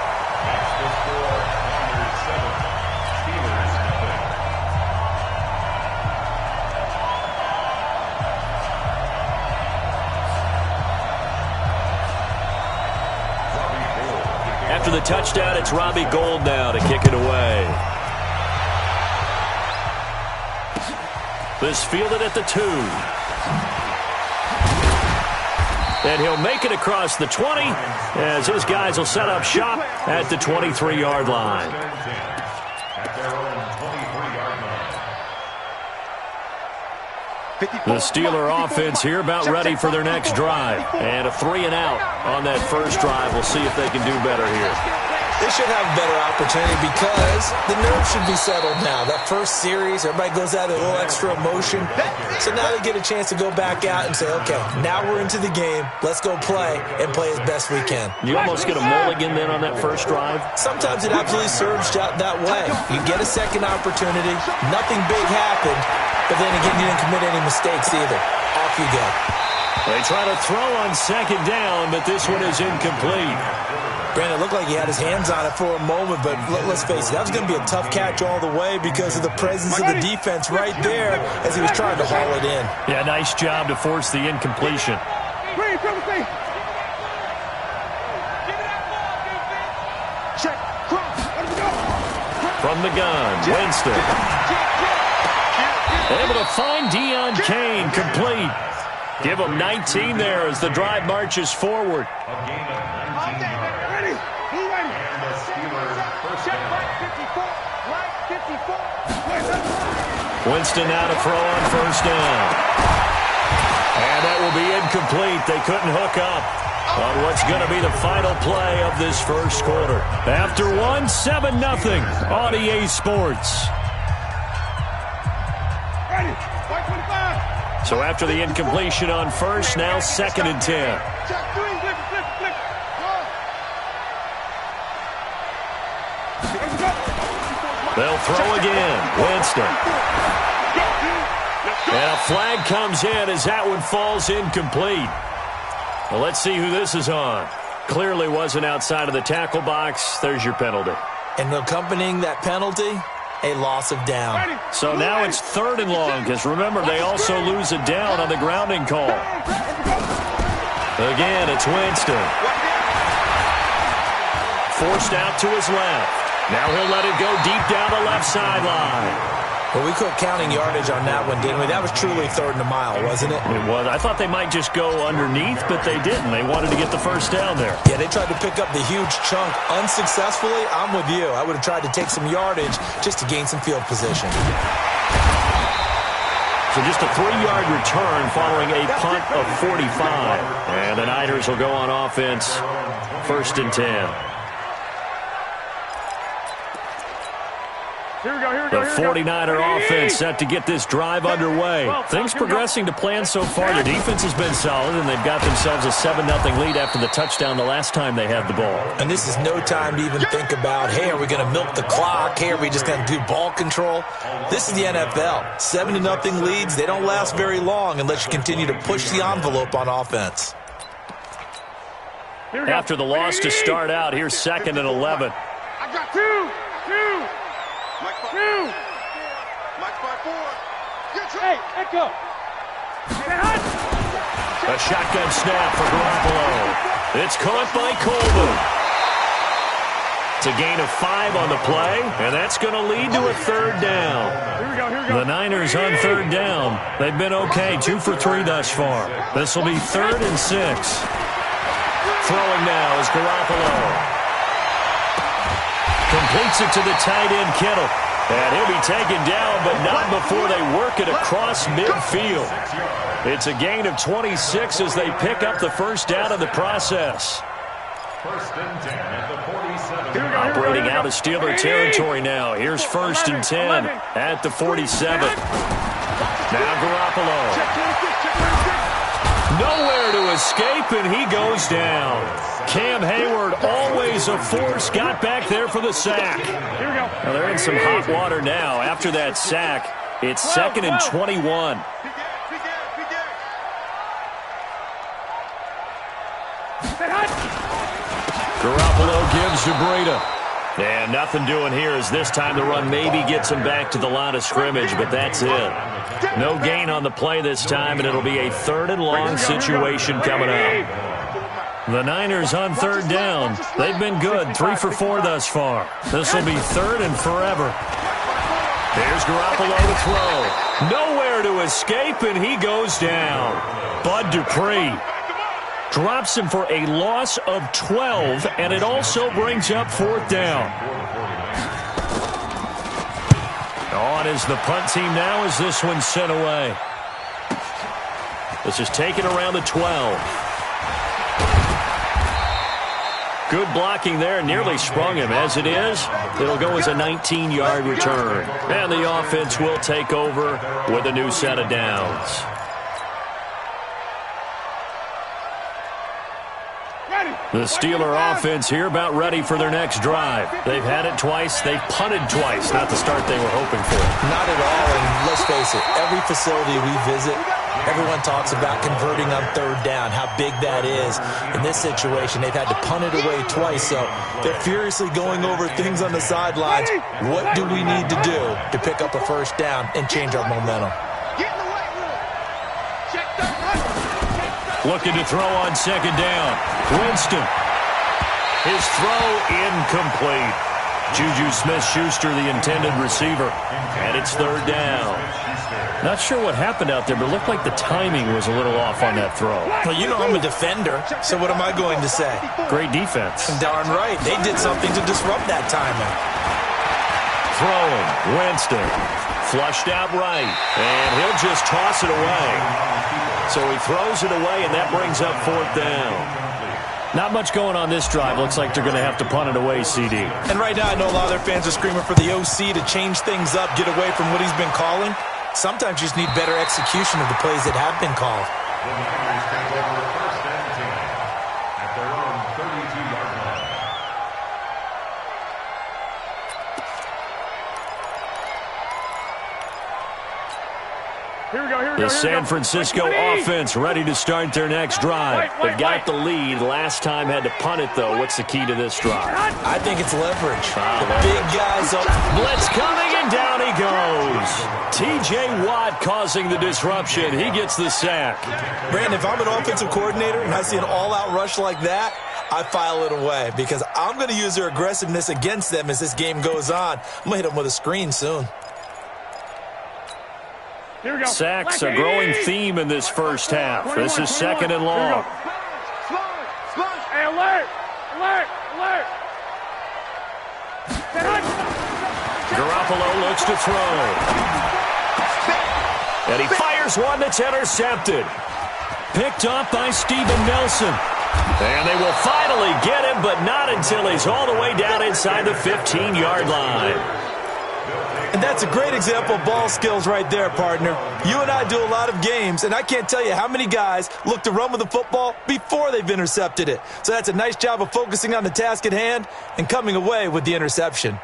After the touchdown, it's Robbie Gould now to kick it away. This fielded at the 2. And he'll make it across the 20 as his guys will set up shop at the 23-yard line. The Steeler offense here about ready for their next drive. And a 3-and-out on that first drive. We'll see if they can do better here. They should have a better opportunity because the nerves should be settled now. That first series, everybody goes out with a little extra emotion. So now they get a chance to go back out and say, okay, now we're into the game. Let's go play and play as best we can. You almost get a mulligan then on that first drive? Sometimes it absolutely serves that way. You get a second opportunity. Nothing big happened. But then again, you didn't commit any mistakes either. Off you go. They try to throw on second down, but this one is incomplete. Brandon, it looked like he had his hands on it for a moment, but let's face it, that was going to be a tough catch all the way because of the presence of the defense right there as he was trying to haul it in. Yeah, nice job to force the incompletion. From the gun, Winston. Able to find Deion Kane, complete. Give him 19 there as the drive marches forward. Winston now to throw on first down. And that will be incomplete. They couldn't hook up on what's going to be the final play of this first quarter. After one, 7-0 on EA Sports. So after the incompletion on first, now 2nd and 10. They'll throw again. Winston. And a flag comes in as that one falls incomplete. Well, let's see who this is on. Clearly wasn't outside of the tackle box. There's your penalty. And accompanying that penalty, a loss of down. So now it's 3rd and long because, remember, they also lose a down on the grounding call. Again, it's Winston. Forced out to his left. Now he'll let it go deep down the left sideline. Well, we quit counting yardage on that one, didn't we? That was truly 3rd and a mile, wasn't it? It was. I thought they might just go underneath, but they didn't. They wanted to get the first down there. Yeah, they tried to pick up the huge chunk unsuccessfully. I'm with you. I would have tried to take some yardage just to gain some field position. So just a 3-yard return following a punt of 45. And the Niners will go on offense, 1st and 10. The 49er offense set to get this drive underway. Things progressing to plan so far. The defense has been solid, and they've got themselves a 7-0 lead after the touchdown the last time they had the ball. And this is no time to even think about, hey, are we going to milk the clock? Hey, are we just going to do ball control? This is the NFL. 7-0 leads, they don't last very long unless you continue to push the envelope on offense. After the loss to start out, here's 2nd and 11. I got two. Hey, echo. A shotgun snap for Garoppolo. It's caught by Coleman. It's a gain of 5 on the play, and that's going to lead to a 3rd down. The Niners on 3rd down. They've been okay, 2 for 3 thus far. This will be 3rd and 6. Throwing now is Garoppolo. Completes it to the tight end, Kittle. And he'll be taken down, but not before they work it across midfield. It's a gain of 26 as they pick up the first down in the process. 1st and 10 at the 47. Operating out of Steeler territory now. Here's 1st and 10 at the 47. Now Garoppolo. Nowhere to escape, and he goes down. Cam Hayward, always a force, got back there for the sack. Now they're in some hot water now. After that sack, it's 2nd and 21. Garoppolo gives to Breida. And nothing doing here as this time the run maybe gets him back to the line of scrimmage, but that's it. No gain on the play this time, and it'll be a 3rd and long situation coming up. The Niners on 3rd down. They've been good, 3 for 4 thus far. This will be 3rd and forever. There's Garoppolo to throw. Nowhere to escape, and he goes down. Bud Dupree drops him for a loss of 12, and it also brings up 4th down. On is the punt team now as this one's sent away. This is taken around the 12. Good blocking there. Nearly sprung him. As it is, it'll go as a 19-yard return. And the offense will take over with a new set of downs. The Steeler offense here about ready for their next drive. They've had it twice. They've punted twice. Not the start they were hoping for. Not at all, and let's face it, every facility we visit, everyone talks about converting on third down, how big that is. In this situation, they've had to punt it away twice, so they're furiously going over things on the sidelines. What do we need to do to pick up a first down and change our momentum? Looking to throw on second down. Winston. His throw incomplete. Juju Smith-Schuster, the intended receiver. And it's third down. Not sure what happened out there, but it looked like the timing was a little off on that throw. Well, you know I'm a defender, so what am I going to say? Great defense. Darn right. They did something to disrupt that timing. Throwing. Winston. Flushed out right. And he'll just toss it away. So he throws it away, and that brings up fourth down. Not much going on this drive. Looks like they're going to have to punt it away, CD. And right now I know a lot of their fans are screaming for the OC to change things up, get away from what he's been calling. Sometimes you just need better execution of the plays that have been called. The Niners take over first and 10 at their own 32-yard line. The San Francisco offense ready to start their next drive. They got the lead. Last time had to punt it, though. What's the key to this drive? I think it's leverage. The big guys up. Blitz coming, and down he goes. T.J. Watt causing the disruption. He gets the sack. Brandon, if I'm an offensive coordinator and I see an all-out rush like that, I file it away because I'm going to use their aggressiveness against them as this game goes on. I'm going to hit them with a screen soon. Sacks, a growing theme in this first half. This is second and long. Hey, alert! Alert! Alert! Garoppolo looks to throw. And he fires one that's intercepted. Picked off by Steven Nelson. And they will finally get him, but not until he's all the way down inside the 15-yard line. And that's a great example of ball skills right there, partner. You and I do a lot of games, and I can't tell you how many guys look to run with the football before they've intercepted it. So that's a nice job of focusing on the task at hand and coming away with the interception.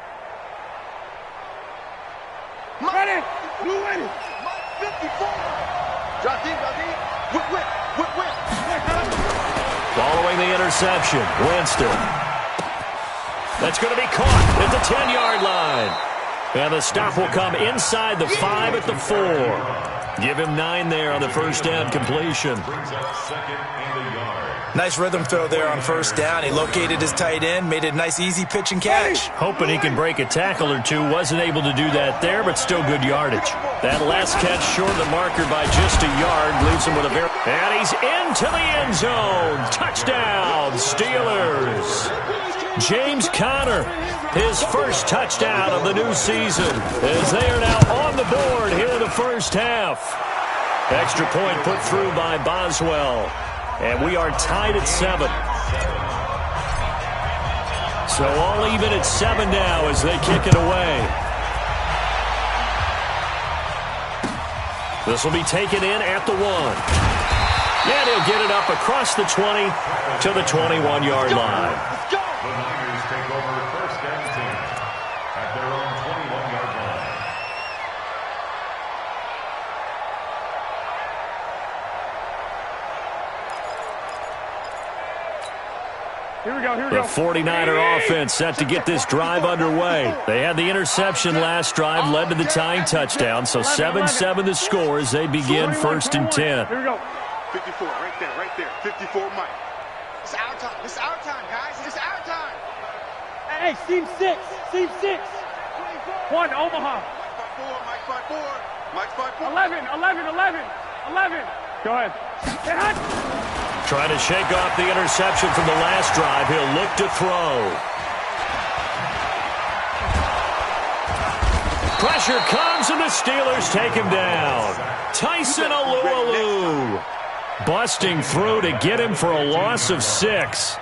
Ready? Blue ready. 54. Drop deep, drop deep. Whip. Following the interception, Winston. That's going to be caught at the 10-yard line. And the stop will come inside the 5 at the 4. Give him 9 there on the first down completion. Nice rhythm throw there on first down. He located his tight end, made it a nice easy pitch and catch. Hoping he can break a tackle or two. Wasn't able to do that there, but still good yardage. That last catch short of the marker by just a yard leaves him with a very... And he's into the end zone. Touchdown, Steelers. James Conner, his first touchdown of the new season, as they are now on the board here in the first half. Extra point put through by Boswell, and we are tied at 7. So all even at 7 now as they kick it away. This will be taken in at the 1. And he'll get it up across the 20 to the 21-yard line. The Niners take over first and 10 at their own 21-yard line. Here we go. The 49er offense set to get this drive underway. They had the interception last drive, led to the tying touchdown, so 7-7 the score as they begin first and 10. Here we go. 54, right there. 54, Mike. It's our time. It's our time, guys. It's our time. Hey, seam 6. 1, Omaha. Mike 5-4. 11. Go ahead. Get hot. Trying to shake off the interception from the last drive. He'll look to throw. Pressure comes, and the Steelers take him down. Tyson Alualu busting through to get him for a loss of 6.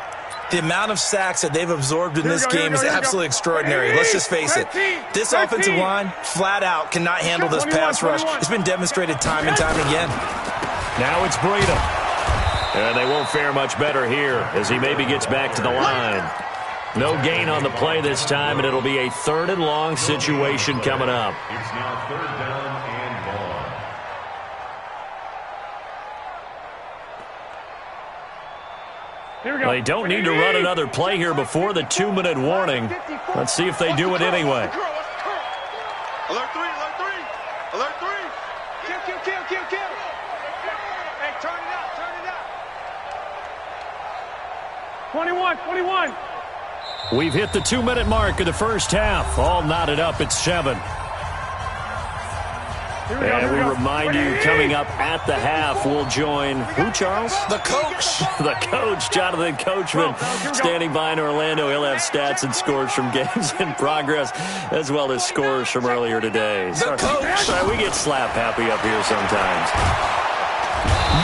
The amount of sacks that they've absorbed in this game is absolutely extraordinary. Let's just face it. This offensive line, flat out, cannot handle this pass rush. It's been demonstrated time and time again. Now it's Breida. And they won't fare much better here as he maybe gets back to the line. No gain on the play this time, and it'll be a 3rd and long situation coming up. It's now 3rd down and long. Here we go. They don't need to run another play here before the 2-minute warning. Let's see if they do it anyway. Alert 3, alert 3, alert 3. Kill. Hey, turn it out. 21. We've hit the 2-minute mark of the first half. All knotted up at 7. And we remind you, coming up at the half, we'll join who, Charles? The coach. The coach, Jonathan Coachman, standing by in Orlando. He'll have stats and scores from games in progress, as well as scores from earlier today. The coach. Sorry, we get slap happy up here sometimes.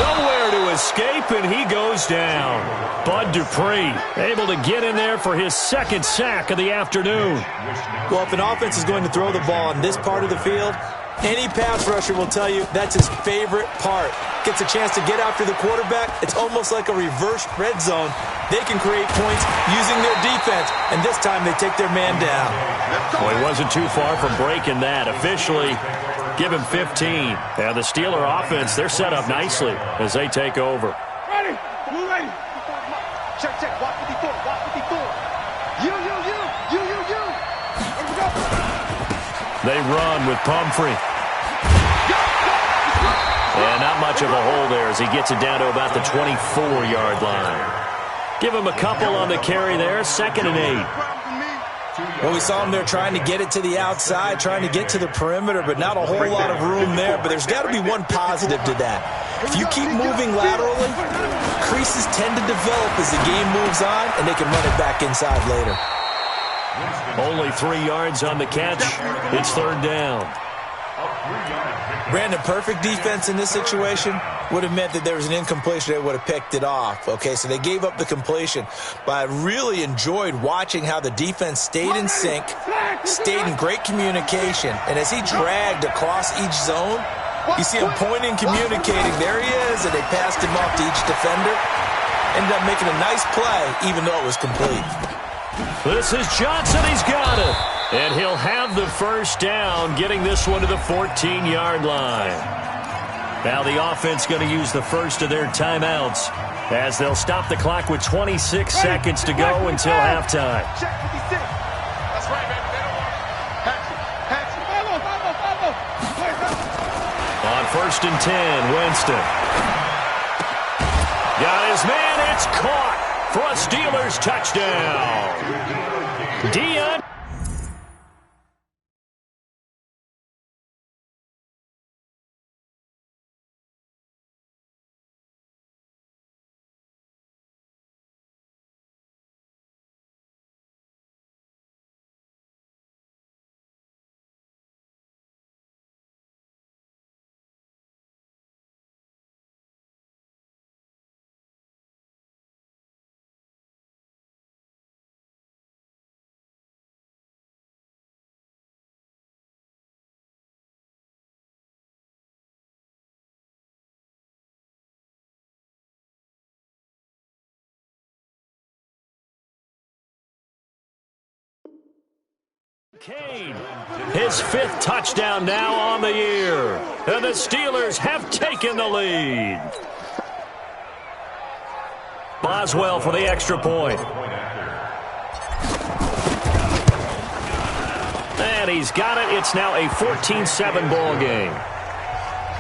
Nowhere to escape, and he goes down. Bud Dupree able to get in there for his 2nd sack of the afternoon. Well, if an offense is going to throw the ball in this part of the field, any pass rusher will tell you that's his favorite part. Gets a chance to get after the quarterback. It's almost like a reverse red zone. They can create points using their defense, and this time they take their man down. Well, he wasn't too far from breaking that. Officially, give him 15. And the Steeler offense, they're set up nicely as they take over. Ready. Blue ready. Check. Watch 54. You. Let's go. They run with Pumphrey. And not much of a hole there as he gets it down to about the 24-yard line. Give him a couple on the carry there. 2nd and 8. Well, we saw him there trying to get it to the outside, trying to get to the perimeter, but not a whole lot of room there. But there's got to be one positive to that. If you keep moving laterally, creases tend to develop as the game moves on, and they can run it back inside later. Only 3 yards on the catch. It's 3rd down. Brandon, perfect defense in this situation would have meant that there was an incompletion. They would have picked it off. Okay, so they gave up the completion. But I really enjoyed watching how the defense stayed in sync, stayed in great communication. And as he dragged across each zone, you see him pointing, communicating. There he is, and they passed him off to each defender. Ended up making a nice play, even though it was complete. This is Johnson. He's got it. And he'll have the 1st down, getting this one to the 14-yard line. Now the offense going to use the first of their timeouts as they'll stop the clock with 26 seconds to go until halftime. Check 56. That's right, baby. They don't want On 1st and 10, Winston. Got his man. It's caught for a Steelers touchdown. Dion. Kane, his 5th touchdown now on the year. And the Steelers have taken the lead. Boswell for the extra point. And he's got it. It's now a 14-7 ball game.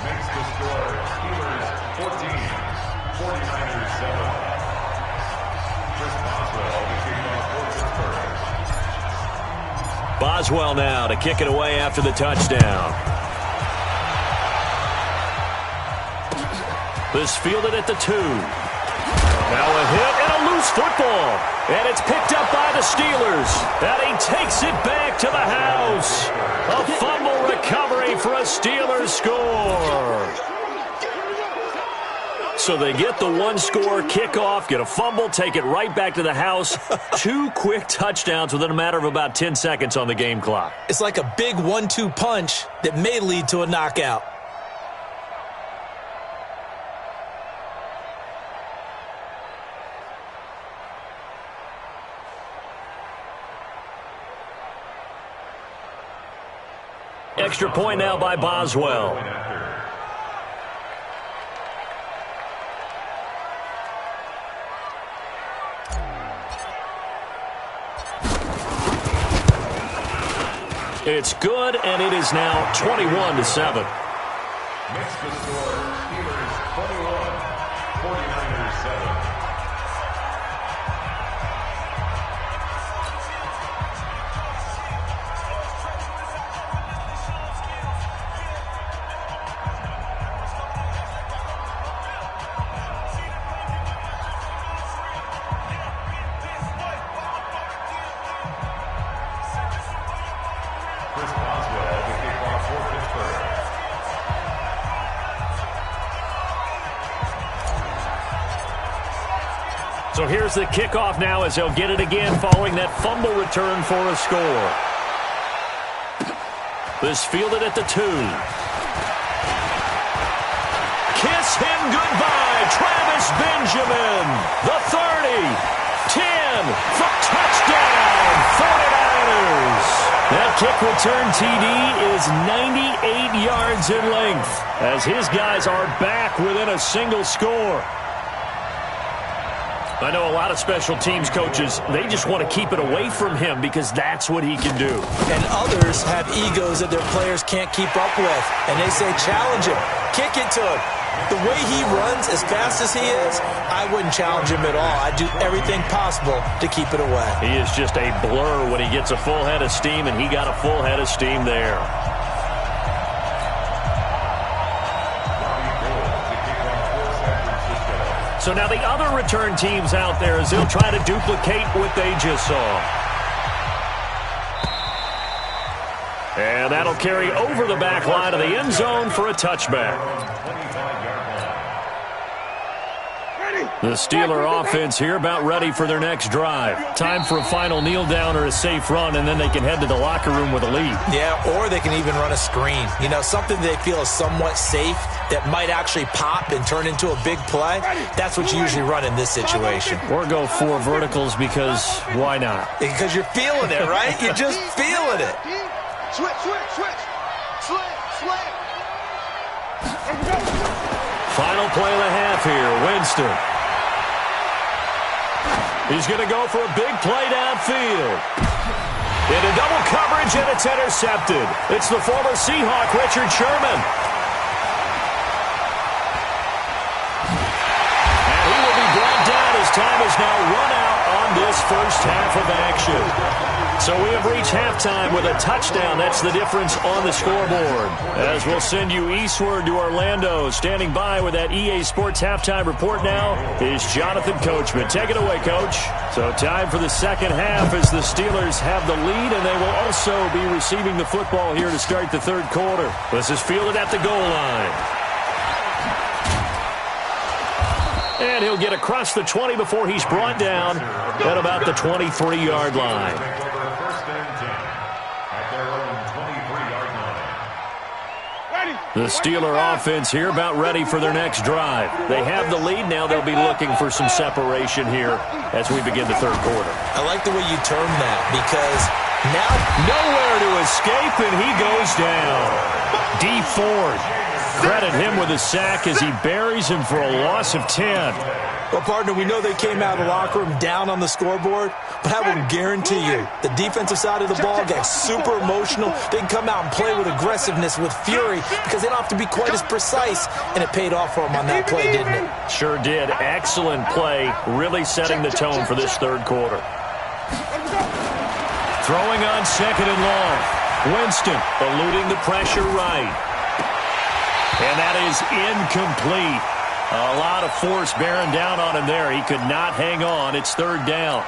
Makes the score Steelers 14, 49ers 7. Chris Boswell to kick off for Pittsburgh. Boswell now to kick it away after the touchdown. This fielded at the 2. Now a hit and a loose football. And it's picked up by the Steelers. And he takes it back to the house. A fumble recovery for a Steelers score. So they get the one-score kickoff, get a fumble, take it right back to the house. 2 quick touchdowns within a matter of about 10 seconds on the game clock. It's like a big 1-2 punch that may lead to a knockout. Extra point now by Boswell. It's good, and it is now 21-7. Makes the score Steelers 21, 49ers 7. So here's the kickoff now as they'll get it again following that fumble return for a score. This fielded at the 2. Kiss him goodbye, Travis Benjamin. The 30, 10 for touchdown, 49ers. That kick return TD is 98 yards in length as his guys are back within a single score. I know a lot of special teams coaches, they just want to keep it away from him because that's what he can do. And others have egos that their players can't keep up with. And they say, challenge him. Kick it to him. The way he runs as fast as he is, I wouldn't challenge him at all. I'd do everything possible to keep it away. He is just a blur when he gets a full head of steam, and he got a full head of steam there. So now the other return teams out there as they'll try to duplicate what they just saw. And that'll carry over the back line of the end zone for a touchback. The Steeler offense here about ready for their next drive. Time for a final kneel down or a safe run, and then they can head to the locker room with a lead. Yeah, or they can even run a screen. You know, something they feel is somewhat safe that might actually pop and turn into a big play. That's what you usually run in this situation. Or go 4 verticals because why not? Because you're feeling it, right? You're just feeling it. Switch. Slam. Final play of the half here, Winston. He's going to go for a big play downfield. Into double coverage, and it's intercepted. It's the former Seahawk, Richard Sherman. And he will be brought down as time is now run out on this first half of action. So we have reached halftime with a touchdown. That's the difference on the scoreboard. As we'll send you eastward to Orlando. Standing by with that EA Sports halftime report now is Jonathan Coachman. Take it away, Coach. So time for the second half as the Steelers have the lead, and they will also be receiving the football here to start the third quarter. This is fielded at the goal line. And he'll get across the 20 before he's brought down at about the 23-yard line. The Steeler offense here about ready for their next drive. They have the lead. Now they'll be looking for some separation here as we begin the third quarter. I like the way you term that because now nowhere to escape, and he goes down. D. Ford. Credit him with a sack as he buries him for a loss of 10. Well, partner, we know they came out of the locker room down on the scoreboard, but I will guarantee you the defensive side of the ball got super emotional. They can come out and play with aggressiveness, with fury, because they don't have to be quite as precise, and it paid off for them on that play, didn't it? Sure did. Excellent play, really setting the tone for this third quarter. Throwing on second and long. Winston eluding the pressure right. And that is incomplete. A lot of force bearing down on him there. He could not hang on. It's third down.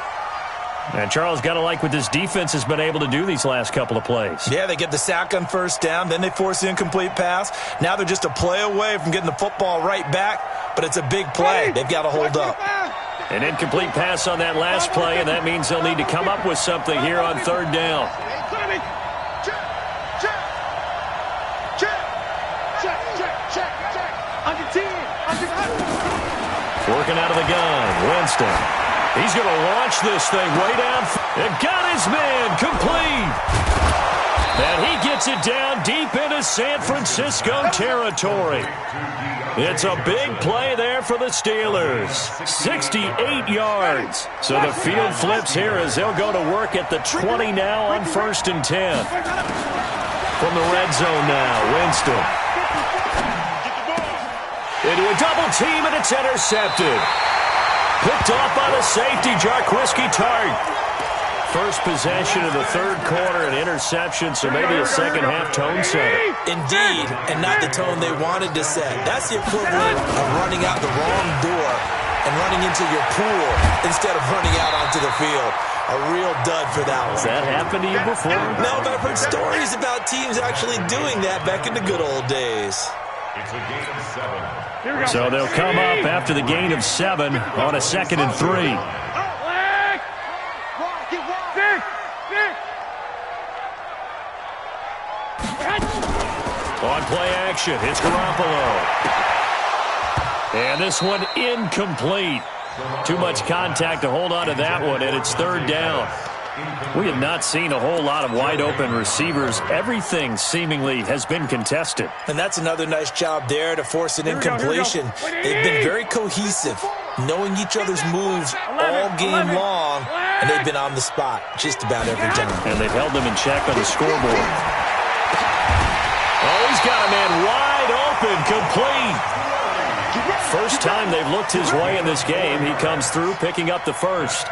And Charles, got to like what this defense has been able to do these last couple of plays. Yeah, they get the sack on first down. Then they force the incomplete pass. Now they're just a play away from getting the football right back. but it's a big play. They've got to hold up. An incomplete pass on that last play, and that means they'll need to come up with something here on third down. Working out of the gun, Winston. He's going to launch this thing way down. And got his man complete. And he gets it down deep into San Francisco territory. It's a big play there for the Steelers. 68 yards. So the field flips here as they'll go to work at the 20 now on 1st and 10. From the red zone now, Winston. Into a double team, and it's intercepted. Picked off by the safety, Jarquiski Tart. First possession of the third quarter, an interception, so maybe a second-half tone setter. Indeed, and not the tone they wanted to set. That's the equivalent of running out the wrong door and running into your pool instead of running out onto the field. A real dud for that one. Has that happened to you before? No, but I've heard stories about teams actually doing that back in the good old days. It's a gain of 7. So they'll come up after the gain of 7 on a 2nd and 3. On play action, it's Garoppolo. And this one incomplete. Too much contact to hold on to that one, and it's third down. We have not seen a whole lot of wide-open receivers. Everything seemingly has been contested. And that's another nice job there to force an incompletion. They've been very cohesive, knowing each other's moves all game long, and they've been on the spot just about every time. And they've held them in check on the scoreboard. Oh, he's got a man wide open, complete. First time they've looked his way in this game. He comes through, picking up the first.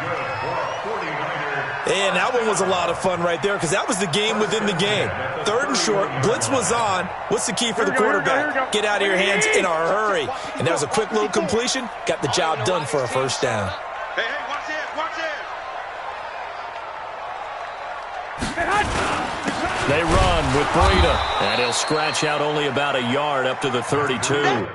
And that one was a lot of fun right there because that was the game within the game. Third and short, blitz was on. What's the key for the quarterback? Get out of your hands in a hurry. And that was a quick little completion. Got the job done for a first down. Hey, watch this, watch this. They run with Breida. And he'll scratch out only about a yard up to the 32.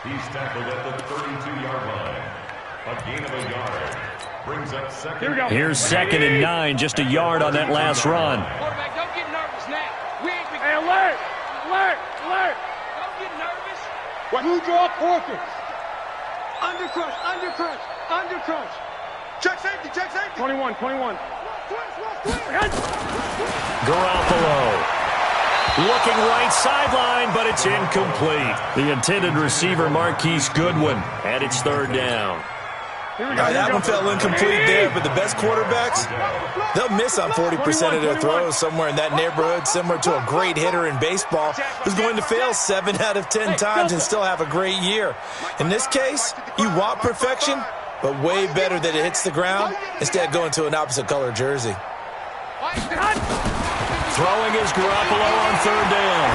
He's tackled at the 32-yard line. A gain of a yard. Brings up second. Here's 2nd and 9, just a yard on that last run. Quarterback, don't get nervous now. Hey, alert! Alert! Alert! Don't get nervous. Two draw porkers. Under crunch, under crunch, under crunch. Check safety, check safety. 21. Garoppolo. Looking right sideline, but it's incomplete. The intended receiver, Marquise Goodwin, and it's third down. That one fell incomplete there, but the best quarterbacks, they'll miss on 40% of their throws somewhere in that neighborhood, similar to a great hitter in baseball who's going to fail 7 out of 10 times and still have a great year. In this case, you want perfection, but way better that it hits the ground instead of going to an opposite color jersey. Throwing is Garoppolo on third down.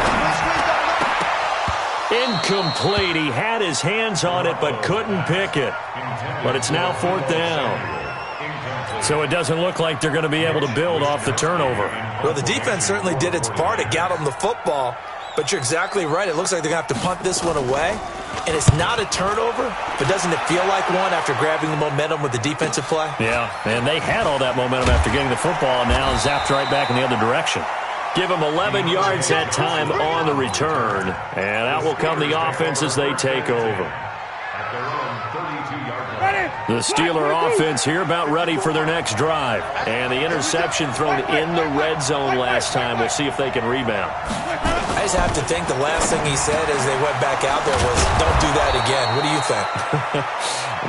Incomplete. He had his hands on it but couldn't pick it. But it's now 4th down. So it doesn't look like they're going to be able to build off the turnover. Well, the defense certainly did its part. It got them the football. But you're exactly right. It looks like they're going to have to punt this one away. And it's not a turnover, but doesn't it feel like one after grabbing the momentum with the defensive play? Yeah, and they had all that momentum after getting the football, and now zapped right back in the other direction. Give them 11 yards that time on the return, and out will come the offense as they take over. The Steeler offense here about ready for their next drive. And the interception thrown in the red zone last time. We'll see if they can rebound. I just have to think the last thing he said as they went back out there was, don't do that again. What do you think?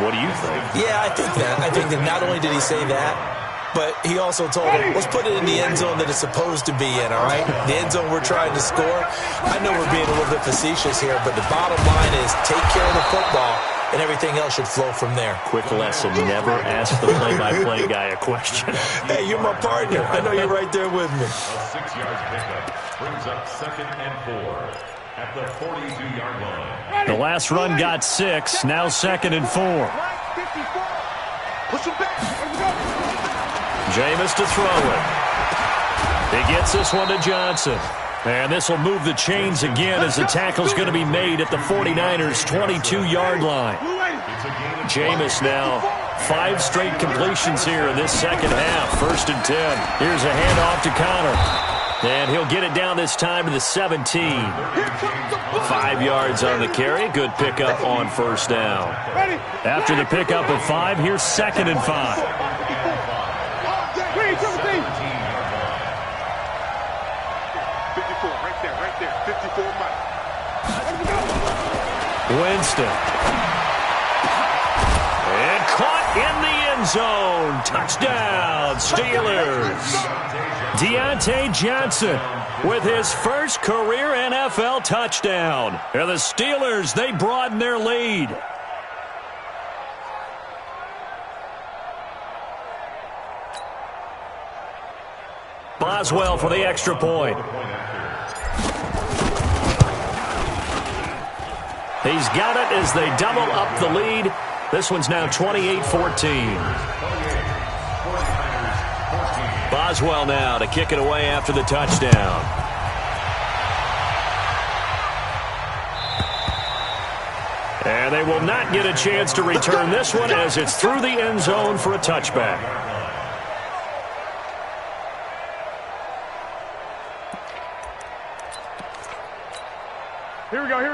What do you think? Yeah, I think that. I think that not only did he say that, but he also told him, let's put it in the end zone that it's supposed to be in, all right? The end zone we're trying to score. I know we're being a little bit facetious here, but the bottom line is take care of the football and everything else should flow from there. Quick lesson, never ask the play-by-play guy a question. Hey, you're my partner. I know you're right there with me. A 6-yard pickup brings up 2nd and 4 at the 42-yard line. The last run got 6, now 2nd and 4. Push him back. Jameis to throw it. He gets this one to Johnson. And this will move the chains again as the tackle's going to be made at the 49ers' 22-yard line. Jameis now 5 straight completions here in this second half. 1st and 10. Here's a handoff to Connor. And he'll get it down this time to the 17. 5 yards on the carry. Good pickup on 1st down. After the pickup of 5, here's 2nd and 5. 54, right there. 54 Mike. Winston. And caught in the end zone. Touchdown, Steelers. Deontay Johnson with his first career NFL touchdown. And the Steelers, they broaden their lead. Boswell for the extra point. He's got it as they double up the lead. This one's now 28-14. Boswell now to kick it away after the touchdown. And they will not get a chance to return this one as it's through the end zone for a touchback.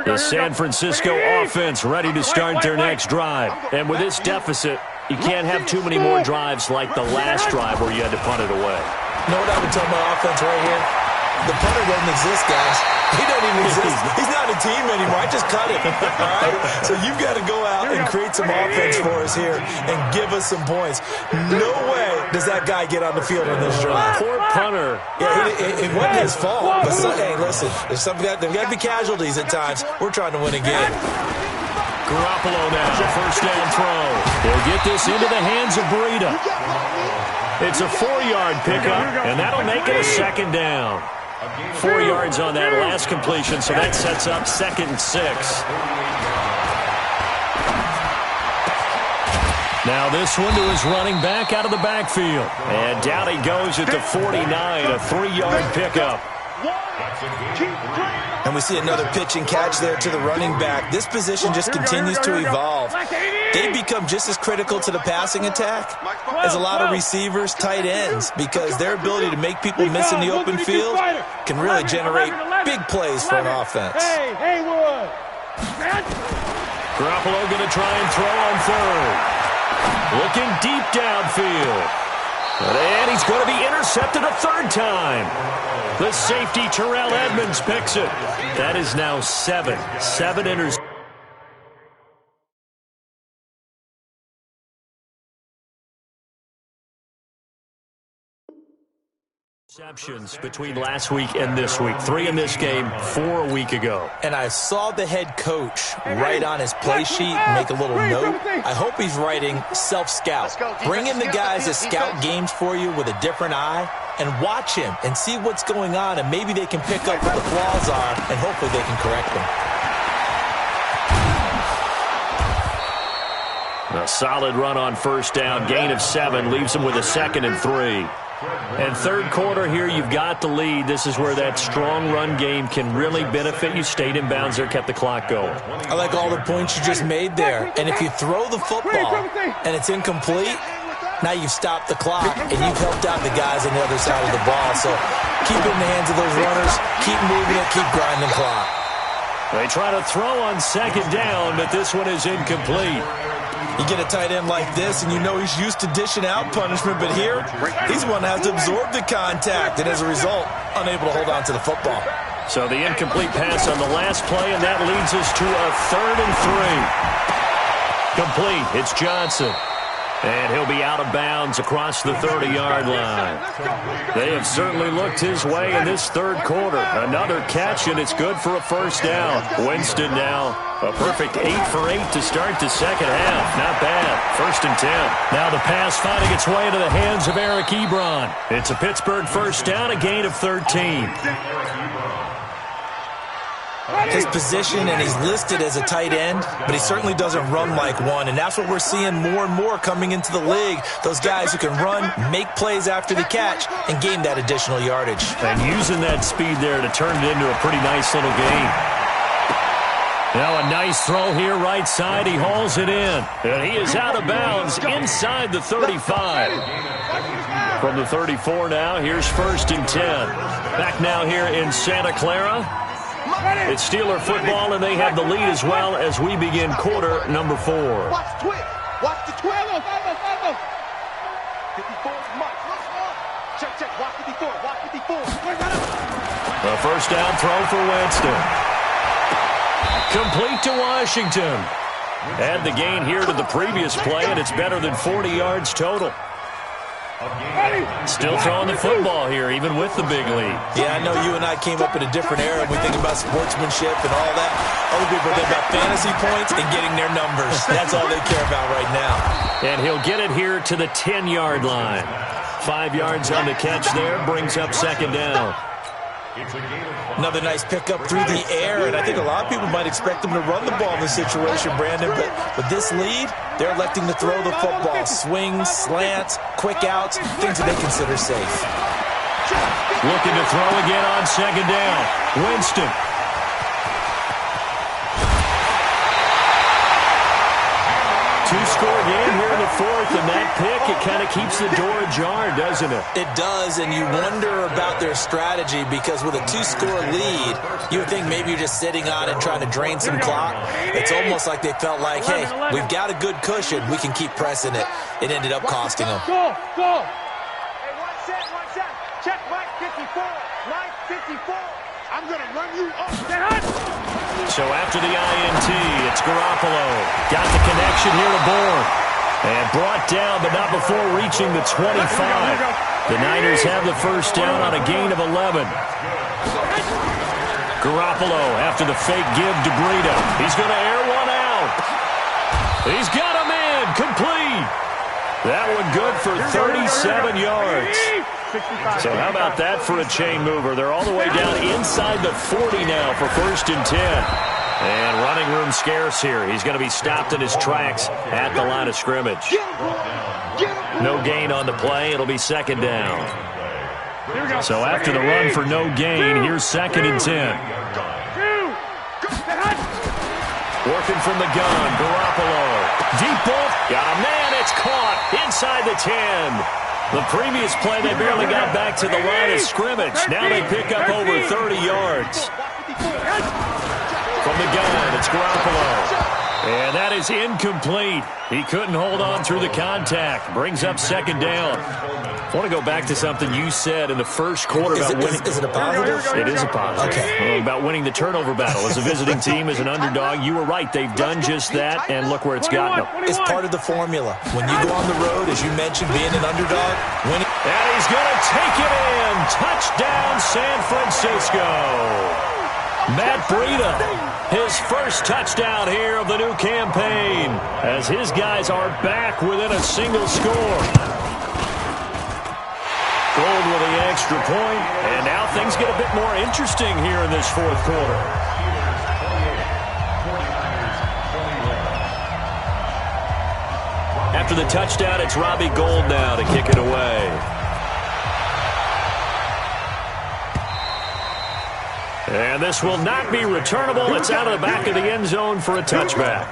The San Francisco offense ready to start their next drive. And with this deficit, you can't have too many more drives like the last drive where you had to punt it away. You know what I would tell my offense right here? The punter doesn't exist, guys. He doesn't even exist. He's not a team anymore. I just cut him. All right? So you've got to go out and create some offense for us here and give us some points. No way does that guy get on the field on this drive. Poor punter. Yeah, it wasn't his fault. But hey, listen, there's got to be casualties at times. We're trying to win again. Garoppolo now, 1st down throw. He'll get this into the hands of Breida. It's a 4-yard pickup, and that'll make it a 2nd down. 4 yards on that last completion, so that sets up 2nd and 6. Now this one to his running back out of the backfield. And down he goes at the 49, a 3-yard pickup. And we see another pitch and catch there to the running back. This position just continues to evolve. They become just as critical to the passing attack as a lot of receivers, tight ends, because their ability to make people miss in the open field can really generate big plays for an offense. Garoppolo going to try and throw on 3rd. Looking deep downfield. And he's going to be intercepted a 3rd time. The safety, Terrell Edmonds, picks it. That is now 7 interceptions. Interceptions between last week and this week. 3 in this game, 4 a week ago. And I saw the head coach write on his play sheet, make a little note. I hope he's writing self-scout. Bring in the guys that scout games for you with a different eye and watch him and see what's going on, and maybe they can pick up what the flaws are, and hopefully they can correct them. A solid run on 1st down, gain of 7, leaves them with a 2nd and 3. And 3rd quarter here, you've got the lead. This is where that strong run game can really benefit you. Stayed in bounds there, kept the clock going. I like all the points you just made there. And if you throw the football and it's incomplete, now you've stopped the clock and you've helped out the guys on the other side of the ball. So keep it in the hands of those runners. Keep moving it. Keep grinding the clock. They try to throw on 2nd down, but this one is incomplete. You get a tight end like this, and you know he's used to dishing out punishment, but here, he's the one that has to absorb the contact, and as a result, unable to hold on to the football. So the incomplete pass on the last play, and that leads us to a 3rd and 3. Complete. It's Johnson. And he'll be out of bounds across the 30-yard line. They have certainly looked his way in this third quarter. Another catch, and it's good for a first down. Winston now a perfect 8 for 8 to start the second half. Not bad. 1st and 10. Now the pass finding its way into the hands of Eric Ebron. It's a Pittsburgh first down, a gain of 13. His position, and he's listed as a tight end, but he certainly doesn't run like one, and that's what we're seeing more and more coming into the league. Those guys who can run, make plays after the catch, and gain that additional yardage. And using that speed there to turn it into a pretty nice little gain. Now a nice throw here right side. He hauls it in. And he is out of bounds inside the 35. From the 34 now, here's 1st and 10. Back now here in Santa Clara. It's Steeler football, and they have the lead as well as we begin quarter number 4. Watch the twist. Watch the twist. 54 is Mike. Check. Watch 54. Watch 54. A first down throw for Winston. Complete to Washington. Add the gain here to the previous play, and it's better than 40 yards total. Still throwing the football here, even with the big lead. Yeah, I know you and I came up in a different era. We think about sportsmanship and all that. Other people think about fantasy points and getting their numbers. That's all they care about right now. And he'll get it here to the 10-yard line. 5 yards on the catch there, brings up 2nd down. Another nice pickup through the air, and I think a lot of people might expect them to run the ball in this situation, Brandon, but with this lead, they're electing to throw the football. Swings, slants, quick outs, things that they consider safe. Looking to throw again on 2nd down. Winston. Two-score game here in the 4th, and that pick, it kind of keeps the door ajar, doesn't it? It does, and you wonder about their strategy because with a 2-score lead, you would think maybe you're just sitting on it trying to drain some clock. It's almost like they felt like, hey, we've got a good cushion. We can keep pressing it. It ended up costing them. Go. Hey, one shot. Check Mike 54. Mike 54. I'm going to run you up. So after the INT, it's Garoppolo. Got the connection here to Bourne. And brought down, but not before reaching the 25. The Niners have the first down on a gain of 11. Garoppolo after the fake give to Breida. He's going to air one out. He's got him in. Complete. That one good for 37 yards. So how about that for a chain mover? They're all the way down inside the 40 now for 1st and 10. And running room scarce here. He's going to be stopped in his tracks at the line of scrimmage. No gain on the play. It'll be 2nd down. So after the run for no gain, here's 2nd and 10. Working from the gun, Garoppolo. Deep ball. Got a man. It's caught inside the 10. The previous play, they barely got back to the line of scrimmage. Now they pick up over 30 yards. From the gun, it's Garoppolo. And that is incomplete. He couldn't hold on through the contact. Brings up 2nd down. I want to go back to something you said in the first quarter about winning. Is it a positive? It is a positive. Okay. About winning the turnover battle. As a visiting team, as an underdog, you were right. They've done just that, and look where it's gotten them. It's part of the formula. When you go on the road, as you mentioned, being an underdog, winning. And he's going to take it in. Touchdown, San Francisco. Matt Breida, his first touchdown here of the new campaign, as his guys are back within a single score. Gold with the extra point, and now things get a bit more interesting here in this 4th quarter. After the touchdown, it's Robbie Gould now to kick it away. And this will not be returnable. It's out of the back of the end zone for a touchback.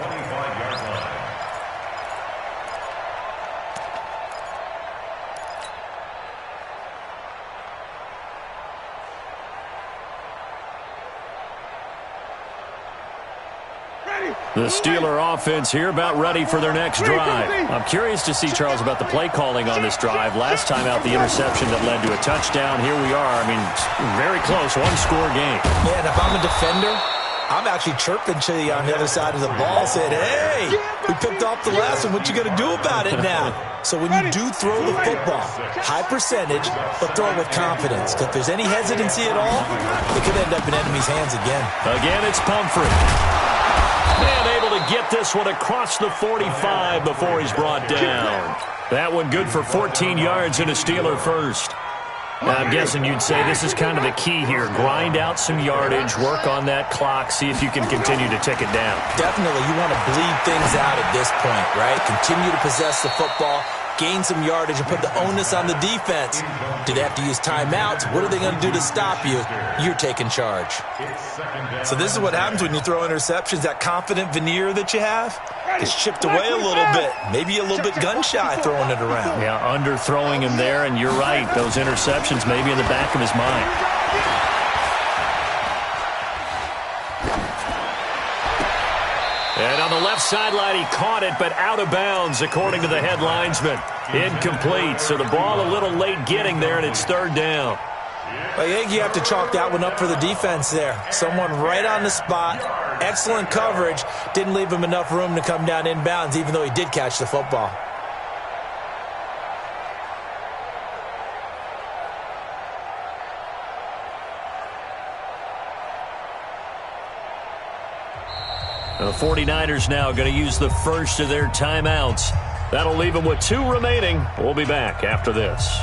The Steeler offense here about ready for their next drive. I'm curious to see, Charles, about the play calling on this drive. Last time out, the interception that led to a touchdown. Here we are. I mean, very close, 1-score game. Yeah, and if I'm a defender, I'm actually chirping to you on the other side of the ball, saying, hey, we picked off the last one. What you going to do about it now? So when you do throw the football, high percentage, but throw it with confidence. Because if there's any hesitancy at all, it could end up in enemy's hands again. Again, it's Pumphrey. And able to get this one across the 45 before he's brought down. That one good for 14 yards and a Steeler first. Now, I'm guessing you'd say this is kind of the key here. Grind out some yardage, work on that clock, see if you can continue to tick it down. Definitely. You want to bleed things out at this point, right? Continue to possess the football, gain some yardage, and put the onus on the defense. Do they have to use timeouts? What are they going to do to stop you? You're taking charge. So this is what happens when you throw interceptions. That confident veneer that you have is chipped away a little bit. Maybe a little bit gun-shy throwing it around. Yeah, underthrowing him there, and you're right. Those interceptions may be in the back of his mind. And on the left sideline, he caught it, but out of bounds, according to the head linesman. Incomplete, so the ball a little late getting there, and it's third down. I think you have to chalk that one up for the defense there. Someone right on the spot, excellent coverage, didn't leave him enough room to come down inbounds, even though he did catch the football. The 49ers now going to use the first of their timeouts. That'll leave them with 2 remaining. We'll be back after this.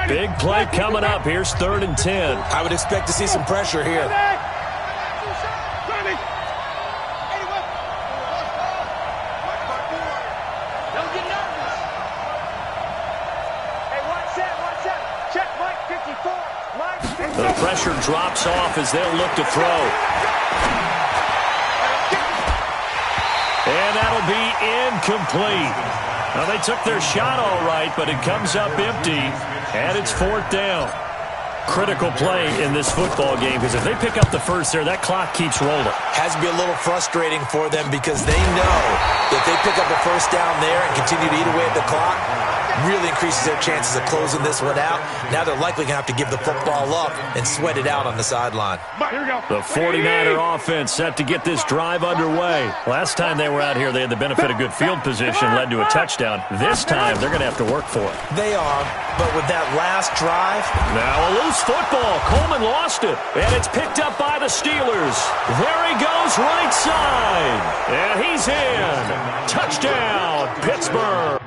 Big play coming up. Here's 3rd and 10. I would expect to see some pressure here. The pressure drops off as they'll look to throw. And that'll be incomplete. Now, they took their shot all right, but it comes up empty, and it's 4th down. Critical play in this football game, because if they pick up the first there, that clock keeps rolling. Has to be a little frustrating for them because they know if they pick up a first down there and continue to eat away at the clock, really increases their chances of closing this one out. Now they're likely going to have to give the football up and sweat it out on the sideline. The 49er offense set to get this drive underway. Last time they were out here, they had the benefit of good field position, led to a touchdown. This time, they're going to have to work for it. They are, but with that last drive... Now a loose football. Coleman lost it, and it's picked up by the Steelers. There he goes, right side. And he's in. Touchdown, Pittsburgh.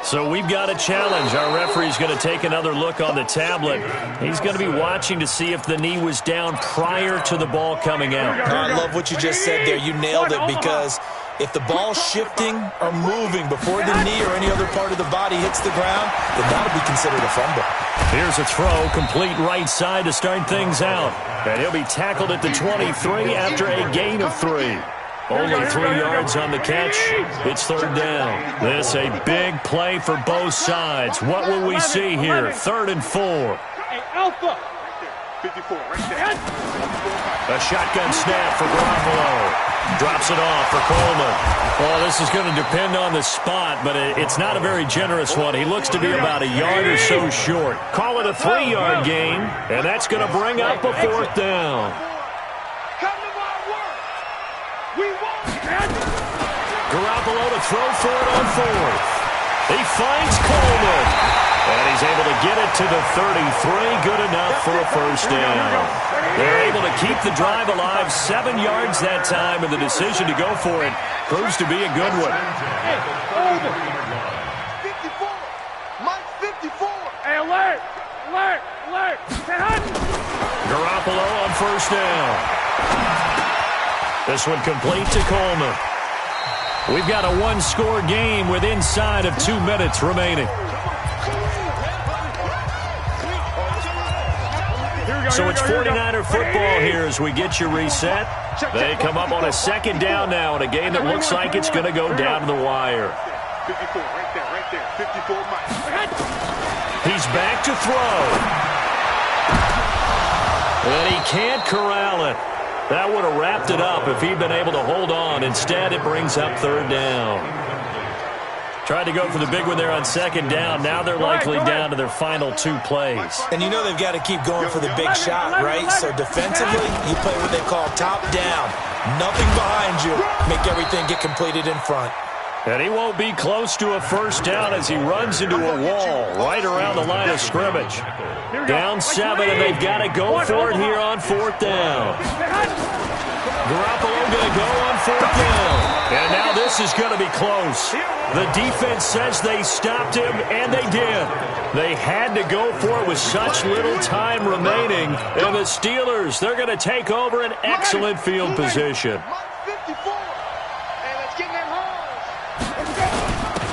So we've got a challenge. Our referee's going to take another look on the tablet. He's going to be watching to see if the knee was down prior to the ball coming out. I love what you just said there. You nailed it, because if the ball's shifting or moving before the knee or any other part of the body hits the ground, then that'll be considered a fumble. Here's a throw, complete right side to start things out. And he'll be tackled at the 23 after a gain of 3. Only 3 yards on the catch. It's 3rd down. This a big play for both sides. What will we see here? 3rd and 4. Alpha. 54 right there. A shotgun snap for Garoppolo. Drops it off for Coleman. Well, this is going to depend on the spot, but it's not a very generous one. He looks to be about a yard or so short. Call it a 3-yard gain, and that's going to bring up a 4th down. Garoppolo to throw for it on 4th. He finds Coleman. And he's able to get it to the 33. Good enough for a 1st down. They're able to keep the drive alive. 7 yards that time, and the decision to go for it proves to be a good one. 54. Mike 54. Hey, alert. Alert. Alert. Garoppolo on 1st down. This one complete to Coleman. We've got a 1-score game with inside of 2 minutes remaining. So it's 49er football here as we get you reset. They come up on a 2nd down now in a game that looks like it's going to go down to the wire. 54, right there, 54, Mike. He's back to throw. And he can't corral it. That would have wrapped it up if he'd been able to hold on. Instead, it brings up third down. Tried to go for the big one there on second down. Now they're likely down to their final 2 plays. And you know they've got to keep going for the big shot, right? So defensively, you play what they call top down. Nothing behind you. Make everything get completed in front. And he won't be close to a first down as he runs into a wall right around the line of scrimmage. Down 7, and they've got to go for it here on 4th down. Garoppolo going to go on 4th down. And now this is going to be close. The defense says they stopped him, and they did. They had to go for it with such little time remaining. And the Steelers, they're going to take over an excellent field position.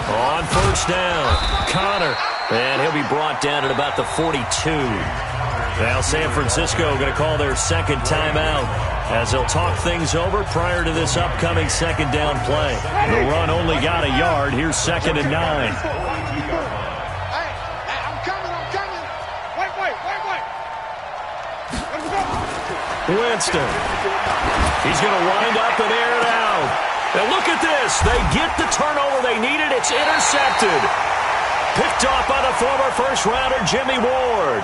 On 1st down, Connor. And he'll be brought down at about the 42. Now San Francisco going to call their second timeout as they'll talk things over prior to this upcoming second down play. The run only got a yard. Here's 2nd and 9. I'm coming. Wait. Winston. He's going to wind up and air it out. And look at this. They get the turnover they needed. It's intercepted. Picked off by the former first-rounder Jimmy Ward.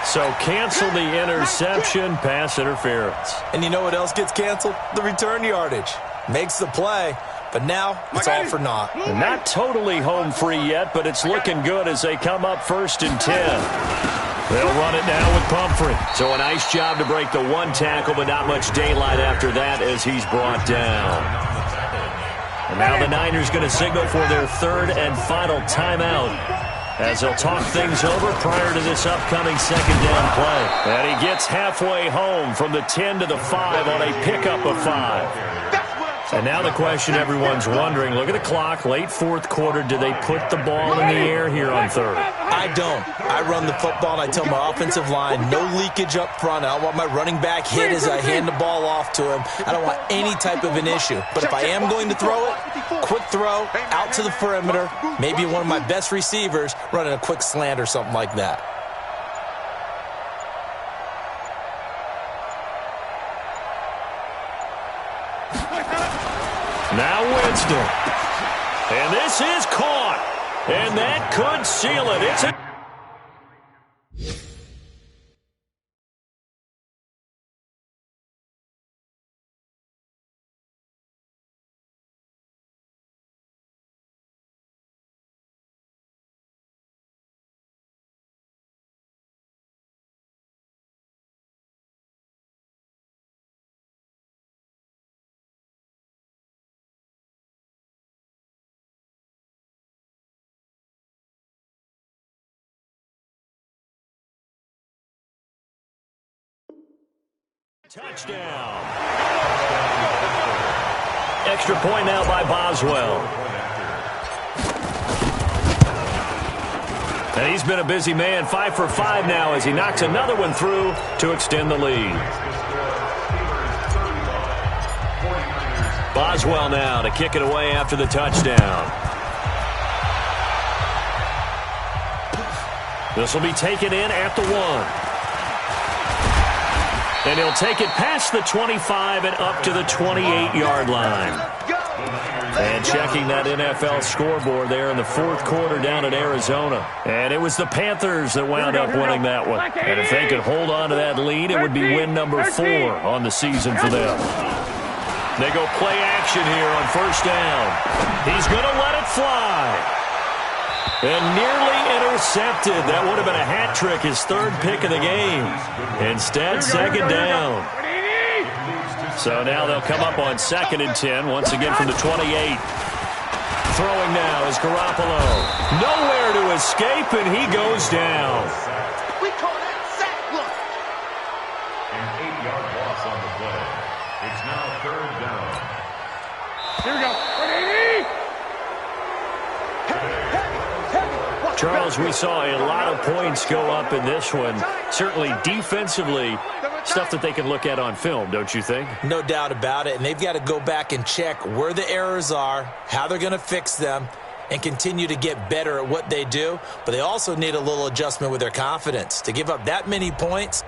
So cancel the interception, pass interference. And you know what else gets canceled? The return yardage. Makes the play, but now it's all for naught. And not totally home free yet, but it's looking good as they come up 1st and 10. They'll run it now with Pumphrey. So a nice job to break the 1 tackle, but not much daylight after that as he's brought down. And now the Niners going to signal for their 3rd and final timeout as they'll talk things over prior to this upcoming second down play. And he gets halfway home from the 10 to the 5 on a pickup of 5. And now the question everyone's wondering, look at the clock, late 4th quarter, do they put the ball in the air here on 3rd? I don't. I run the football, and I tell my offensive line, no leakage up front. I don't want my running back hit as I hand the ball off to him. I don't want any type of an issue. But if I am going to throw it, quick throw, out to the perimeter, maybe one of my best receivers running a quick slant or something like that. Now Winston. And this is caught. And that could seal it. It's a touchdown. Extra point now by Boswell. And he's been a busy man, 5 for 5 now as he knocks another one through to extend the lead. Boswell now to kick it away after the touchdown. This will be taken in at the 1. And he'll take it past the 25 and up to the 28-yard line. And checking that NFL scoreboard there in the 4th quarter down in Arizona. And it was the Panthers that wound up winning that one. And if they could hold on to that lead, it would be win number 4 on the season for them. They go play action here on 1st down. He's going to let it fly. And nearly intercepted. That would have been a hat trick, his 3rd pick of the game. Instead, 2nd down. So now they'll come up on 2nd and 10, once again from the 28. Throwing now is Garoppolo. Nowhere to escape, and he goes down. We call that sack. Look. An 8-yard loss on the play. It's now 3rd down. Here we go. Charles, we saw a lot of points go up in this one. Certainly defensively, stuff that they can look at on film, don't you think? No doubt about it, and they've got to go back and check where the errors are, how they're going to fix them, and continue to get better at what they do. But they also need a little adjustment with their confidence. To give up that many points,